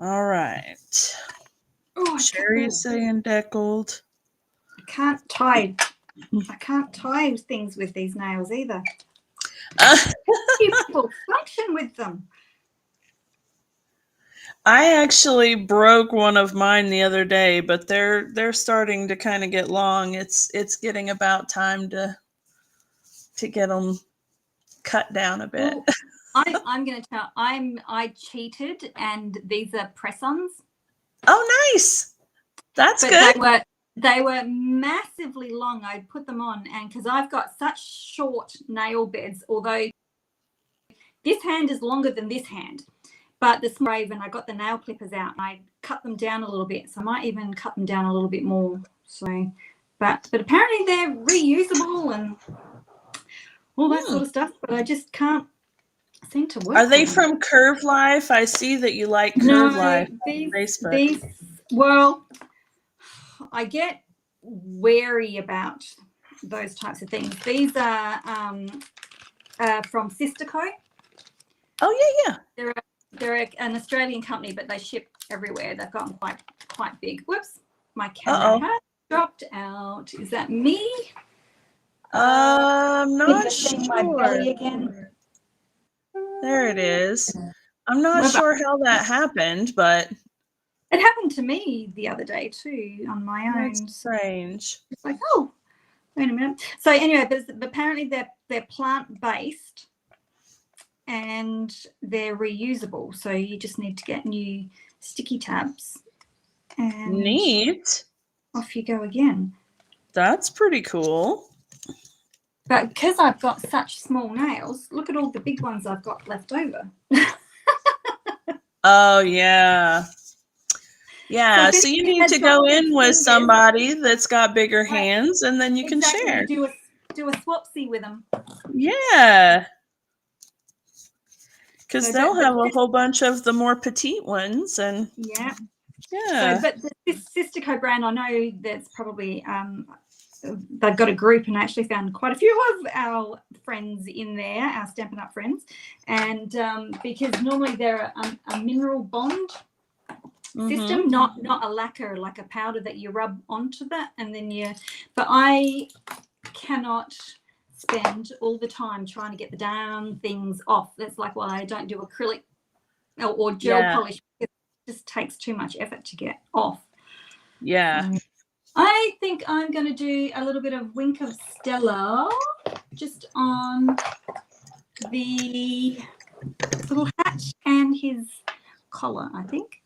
All right. Oh, Sherry's saying deckled. I can't tie things with these nails either. People function with them. I actually broke one of mine the other day, but they're starting to kind of get long. It's getting about time to get them cut down a bit. Well, I'm going to tell. I cheated, and these are press-ons. Oh, nice! That's good. They were massively long. I put them on, and because I've got such short nail beds, although this hand is longer than this hand. But the brave, and I got the nail clippers out and I cut them down a little bit. So I might even cut them down a little bit more. So, but apparently they're reusable and all that sort of stuff. But I just can't seem to work. Are they from Curve Life? I see that you like Curve Life on Facebook. Well, I get wary about those types of things. These are from Sister Co. Oh yeah. They're an Australian company, but they ship everywhere. They've gotten quite big. Whoops, my camera has dropped out. Is that me? I'm not sure. My belly again. There it is. I'm not sure how that happened, but it happened to me the other day too on my own. That's strange. It's like, oh, wait a minute. So anyway, apparently they're plant-based. And they're reusable, so you just need to get new sticky tabs. And neat. Off you go again. That's pretty cool. But because I've got such small nails, look at all the big ones I've got left over. Oh, yeah. Yeah, so you need to go in with somebody that's got bigger hands, and then you can share. Do a swapsy with them. Yeah. Because they'll have a whole bunch of the more petite ones, and yeah. So, but this Sister Co brand, I know that's probably they've got a group, and I actually found quite a few of our friends in there, our Stampin' Up friends, and because normally they're a mineral bond, system, not a lacquer, like a powder that you rub onto that, and then but I cannot spend all the time trying to get the damn things off. That's like why I don't do acrylic or gel polish. It just takes too much effort to get off. Yeah. I think I'm going to do a little bit of Wink of Stella just on the little hat and his collar, I think.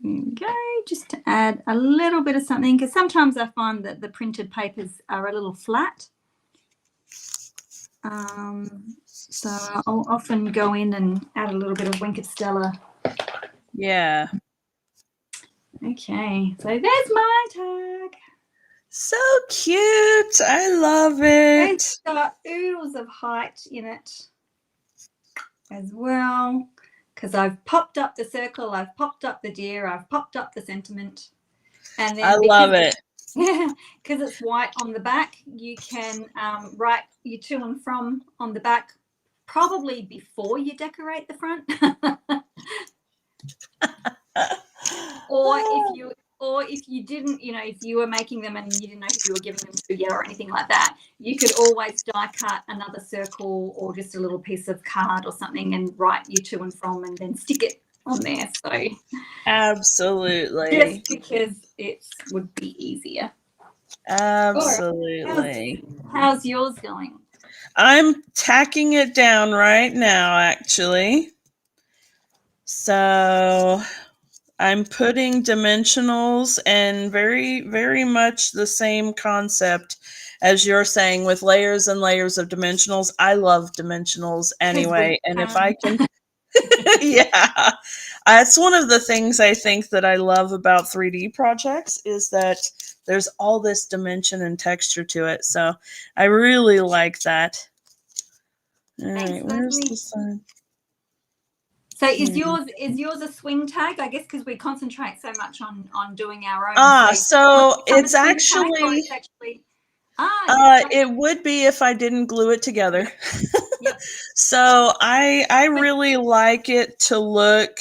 Okay, just to add a little bit of something, because sometimes I find that the printed papers are a little flat. So I'll often go in and add a little bit of Wink of Stella. Yeah. Okay, so there's my tag. So cute. I love it. It's got oodles of height in it as well, because I've popped up the circle, I've popped up the deer, I've popped up the sentiment. And then I love it. Because it's white on the back, you can write your to and from on the back probably before you decorate the front. Or if you didn't, if you were making them and you didn't know who you were giving them to yet or anything like that, you could always die cut another circle or just a little piece of card or something and write your to and from and then stick it on there. So absolutely, just because it would be easier. Absolutely. How's yours going? I'm tacking it down right now, actually. So I'm putting dimensionals and very, very much the same concept as you're saying with layers and layers of dimensionals. I love dimensionals anyway. And if I can, yeah, it's one of the things I think that I love about 3D projects is that there's all this dimension and texture to it. So I really like that. All right, where's the sun? So is yours a swing tag? I guess because we concentrate so much on doing our own. So it's actually it would be if I didn't glue it together. Yep. So I really like it to look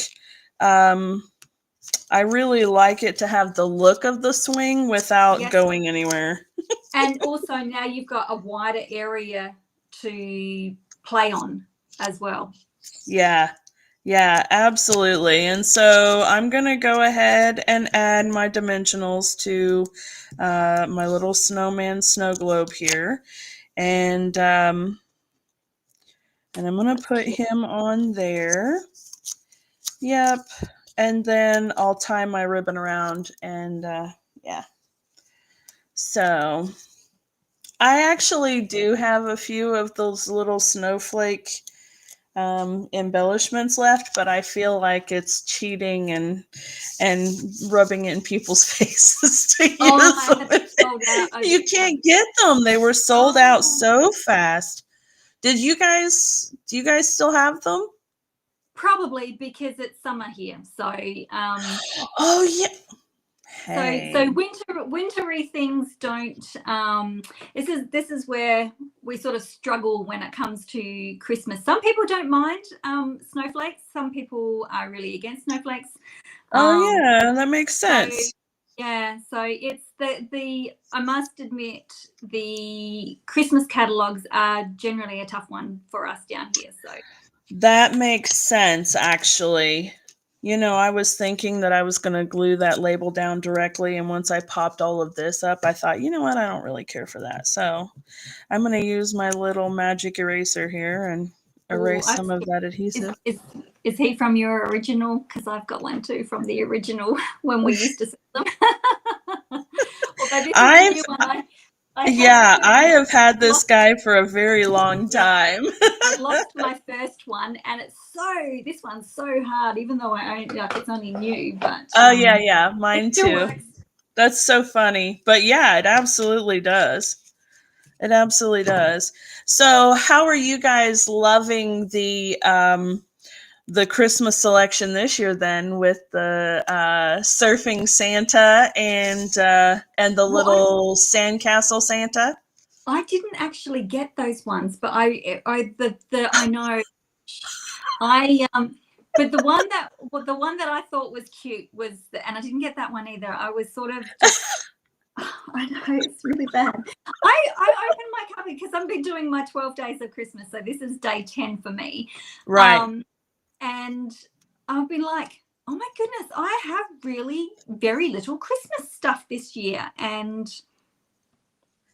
I really like it to have the look of the swing without going anywhere. And also now you've got a wider area to play on as well. Yeah, absolutely. And so I'm going to go ahead and add my dimensionals to my little snowman snow globe here. And I'm going to put him on there. Yep. And then I'll tie my ribbon around and yeah. So I actually do have a few of those little snowflake embellishments left, but I feel like it's cheating and rubbing it in people's faces to use them. You can't get them. They were sold out so fast. Do you guys still have them? Probably because it's summer here. So oh yeah. Hey. So wintry things don't. This is where we sort of struggle when it comes to Christmas. Some people don't mind snowflakes. Some people are really against snowflakes. Oh yeah, that makes sense. So, yeah, so it's the I must admit the Christmas catalogs are generally a tough one for us down here. So that makes sense, actually. I was thinking that I was going to glue that label down directly, and once I popped all of this up, I thought, you know what, I don't really care for that. So I'm going to use my little magic eraser here and erase some of that adhesive. Is he from your original? Because I've got one too from the original when we used to sell them. I have had this guy for a very long time. I lost my first one, and this one's so hard, even though it's only new. But yeah, mine too. Works. That's so funny, but yeah, it absolutely does. It absolutely does. So, how are you guys loving the the Christmas selection this year then with the surfing Santa and the little sandcastle Santa. I didn't actually get those ones, but I know. But the one that I thought was cute was, and I didn't get that one either. I was sort of just, I know it's really bad. I opened my cupboard because I've been doing my 12 days of Christmas, so this is day 10 for me. Right. And I've been like, oh my goodness, I have really very little Christmas stuff this year, and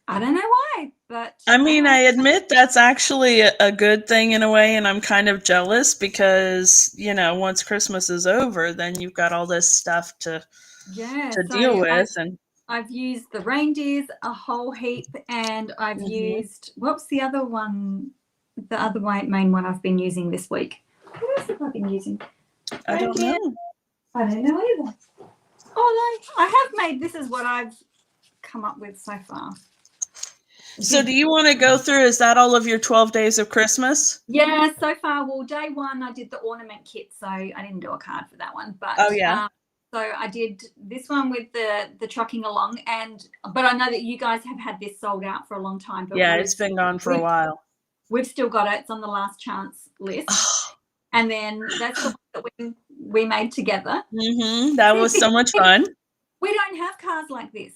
I don't know why, but I mean, I admit that's actually a good thing in a way, and I'm kind of jealous because, once Christmas is over, then you've got all this stuff to deal with. And I've used the reindeers a whole heap, and I've used, what's the other one, the other main one I've been using this week? What else have I been using? I don't know. I don't know either. Oh, no, I have made, this is what I've come up with so far. So do you want to go through, is that all of your 12 days of Christmas? Yeah, so far, well, day one, I did the ornament kit, so I didn't do a card for that one. But so I did this one with the trucking along, but I know that you guys have had this sold out for a long time. But yeah, it's been gone for a while. We've still got it. It's on the last chance list. And then that's the one that we made together. That was so much fun. We don't have cards like this.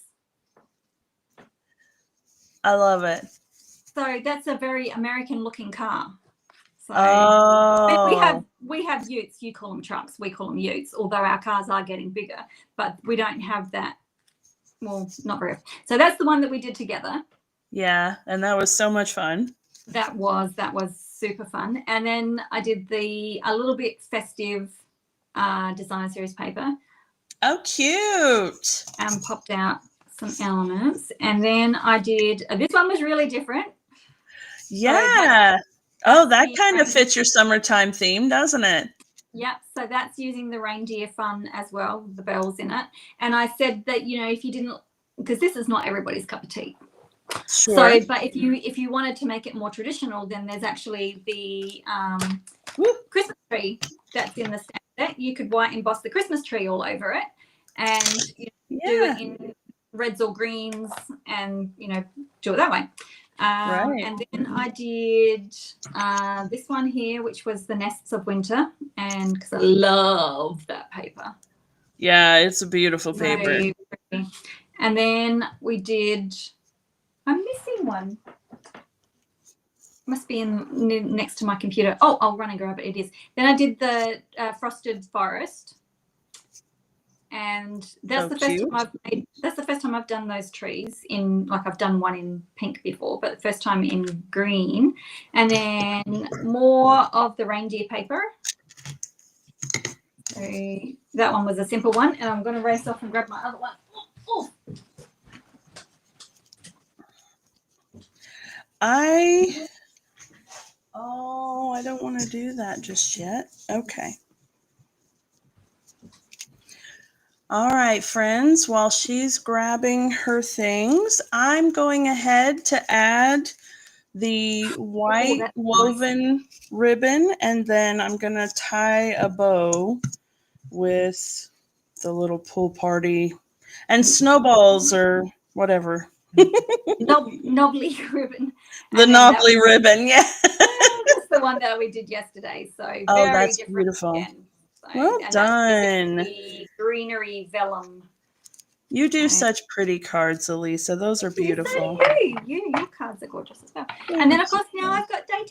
I love it. So that's a very American looking car. So we have utes. You call them trucks. We call them utes, although our cars are getting bigger, but we don't have that. Well, not very. So that's the one that we did together. Yeah, and that was so much fun. That was super fun. And then I did a little bit festive designer series paper. Oh, cute. And popped out some elements. And then I did, this one was really different. Yeah. That kind of fits your summertime theme, doesn't it? Yep. So that's using the reindeer fun as well, the bells in it. And I said that, if you didn't, because this is not everybody's cup of tea. Sure. So, but if you wanted to make it more traditional, then there's actually the Christmas tree that's in the stamp set. You could white emboss the Christmas tree all over it, and do it in reds or greens, and do it that way. Right. And then I did this one here, which was the Nests of Winter, and because I love that paper. Yeah, it's a beautiful paper. Very pretty. And then we did, I'm missing one. Must be in next to my computer. Oh, I'll run and grab it. It is. Then I did the Frosted Forest. And that's the first time that's the first time I've done those trees in, like, I've done one in pink before, but the first time in green. And then more of the reindeer paper. So that one was a simple one, and I'm going to race off and grab my other one. I don't want to do that just yet. Okay. All right, friends, while she's grabbing her things, I'm going ahead to add the white woven ribbon, and then I'm going to tie a bow with the little pool party and snowballs or whatever. Knobbly ribbon. The knobbly ribbon, yeah. That's the one that we did yesterday. So very that's different beautiful. Again. So, well done. The greenery vellum. You do such pretty cards, Alisa. Those are beautiful. Your cards are gorgeous as well. Thanks. And then, of course, now I've got day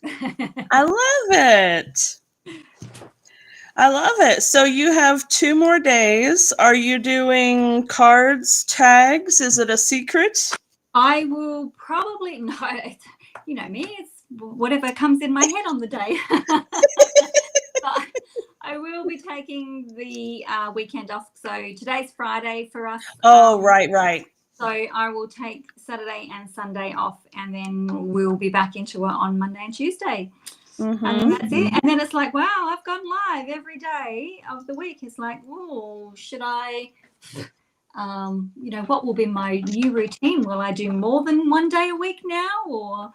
10. Yay! I love it. I love it. So you have 2 more days. Are you doing cards, tags? Is it a secret? I will probably, no, you know me, it's whatever comes in my head on the day. But I will be taking the weekend off. So today's Friday for us. Oh, right. So I will take Saturday and Sunday off, and then we'll be back into it on Monday and Tuesday. And then that's it. And then it's like, wow, I've gone live every day of the week. It's like, oh, should I, what will be my new routine? Will I do more than one day a week now, or?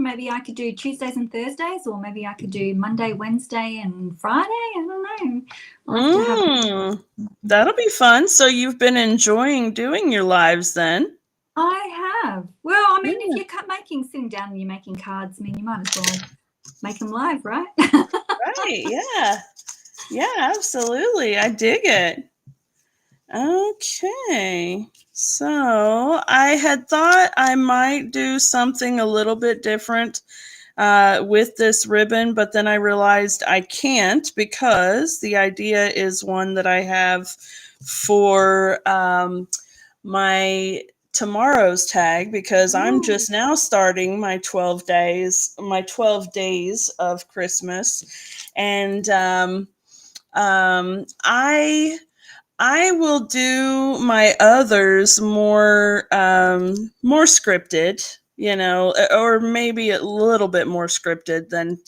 Maybe I could do Tuesdays and Thursdays, or maybe I could do Monday, Wednesday, and Friday. I don't know. I'll have to have... That'll be fun. So you've been enjoying doing your lives then? I have. Well, I mean, Yeah. if you're sitting down and you're making cards, I mean, you might as well make them live, right? Right. Yeah. Yeah, absolutely. I dig it. Okay. So I had thought I might do something a little bit different with this ribbon, but then I realized I can't because the idea is one that I have for my tomorrow's tag, because I'm just now starting my 12 days of Christmas. And I will do my others more scripted, or maybe a little bit more scripted than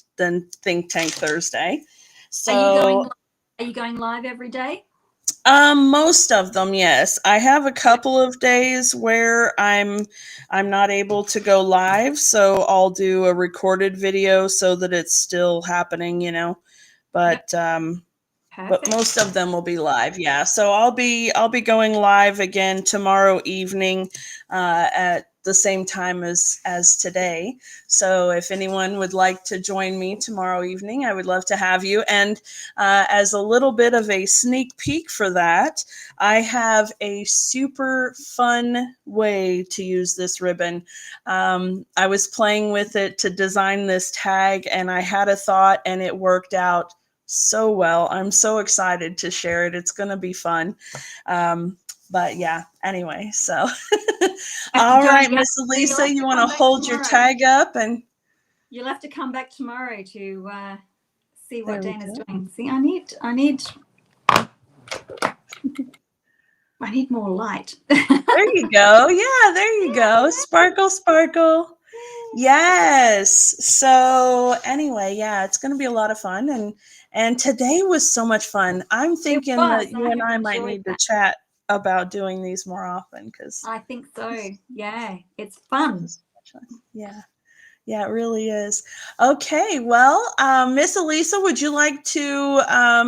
Think Tank Thursday. So are you going live every day? most of them, yes. I have a couple of days where I'm not able to go live, so I'll do a recorded video so that it's still happening, But but most of them will be live. Yeah. So I'll be going live again tomorrow evening at the same time as today. So if anyone would like to join me tomorrow evening, I would love to have you. And as a little bit of a sneak peek for that, I have a super fun way to use this ribbon. I was playing with it to design this tag, and I had a thought, and it worked out so well. I'm so excited to share it. It's going to be fun. But yeah, anyway, so all right, Miss Alisa, you want to hold your tag up, and you'll have to come back tomorrow to see what Dana's doing. See, I need more light. There you go. Yeah, there you go. Sparkle, sparkle. Yes. So anyway, yeah, it's going to be a lot of fun, and today was so much fun. I'm thinking that you and I might need to chat about doing these more often, because I think so. Yeah, it's fun. Yeah. Yeah, it really is. Okay, well, Miss Alisa, would you like to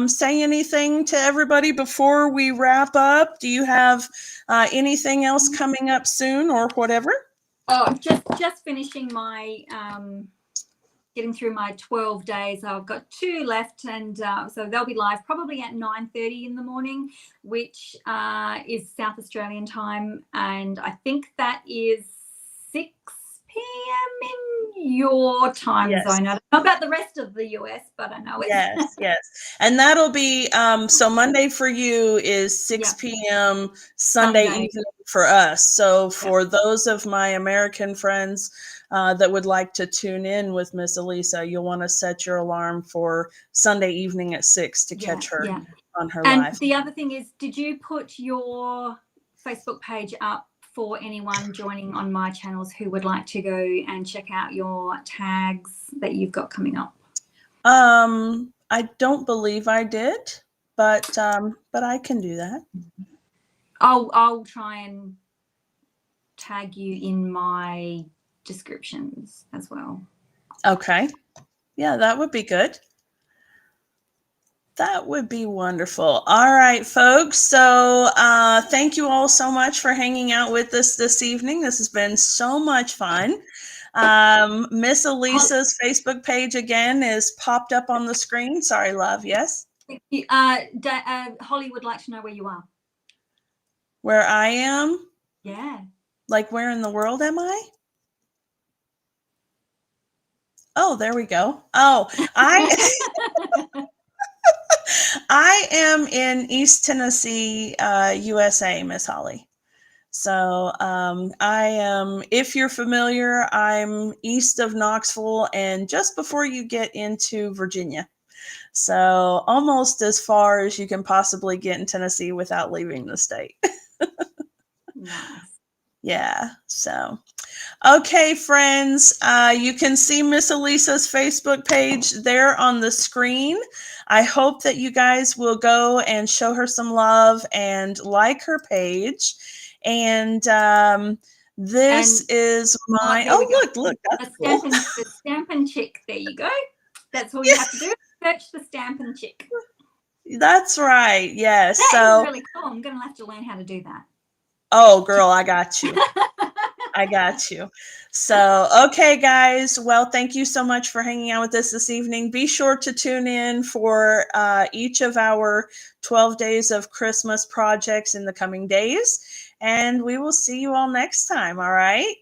say anything to everybody before we wrap up? Do you have anything else coming up soon or whatever? Oh, just finishing my getting through my 12 days. I've got 2 left, and so they'll be live probably at 9:30 in the morning, which is South Australian time, and I think that is 6 p.m. in your time zone. I don't know about the rest of the US, but I know it's yes. And that'll be so Monday for you is 6 p.m. Sunday evening for us. So for those of my American friends that would like to tune in with Miss Alisa, you'll want to set your alarm for Sunday evening at 6 to catch her on her live. And the other thing is, did you put your Facebook page up for anyone joining on my channels who would like to go and check out your tags that you've got coming up? I don't believe I did, but I can do that. I'll try and tag you in my descriptions as well. Okay. Yeah, that would be good. That would be wonderful. All right, folks. So thank you all so much for hanging out with us this evening. This has been so much fun. Miss Alisa's Facebook page again is popped up on the screen. Sorry, love. Yes? Thank you. Holly would like to know where you are. Where I am? Yeah. Like, where in the world am I? Oh, there we go. Oh, I am in East Tennessee, USA, Miss Holly. So I am, if you're familiar, I'm east of Knoxville and just before you get into Virginia. So almost as far as you can possibly get in Tennessee without leaving the state. Nice. Yeah. So, okay, friends, you can see Miss Alisa's Facebook page there on the screen. I hope that you guys will go and show her some love and like her page. And This And is my, there we go. look, that's cool. The Stampin' Chick. There you go. That's all you have to do. Search the Stampin' Chick. That's right. Yes. That So, is really cool. I'm going to have to learn how to do that. oh, girl, I got you. I got you. So, okay, guys. Well, thank you so much for hanging out with us this evening. Be sure to tune in for each of our 12 days of Christmas projects in the coming days. And we will see you all next time. All right.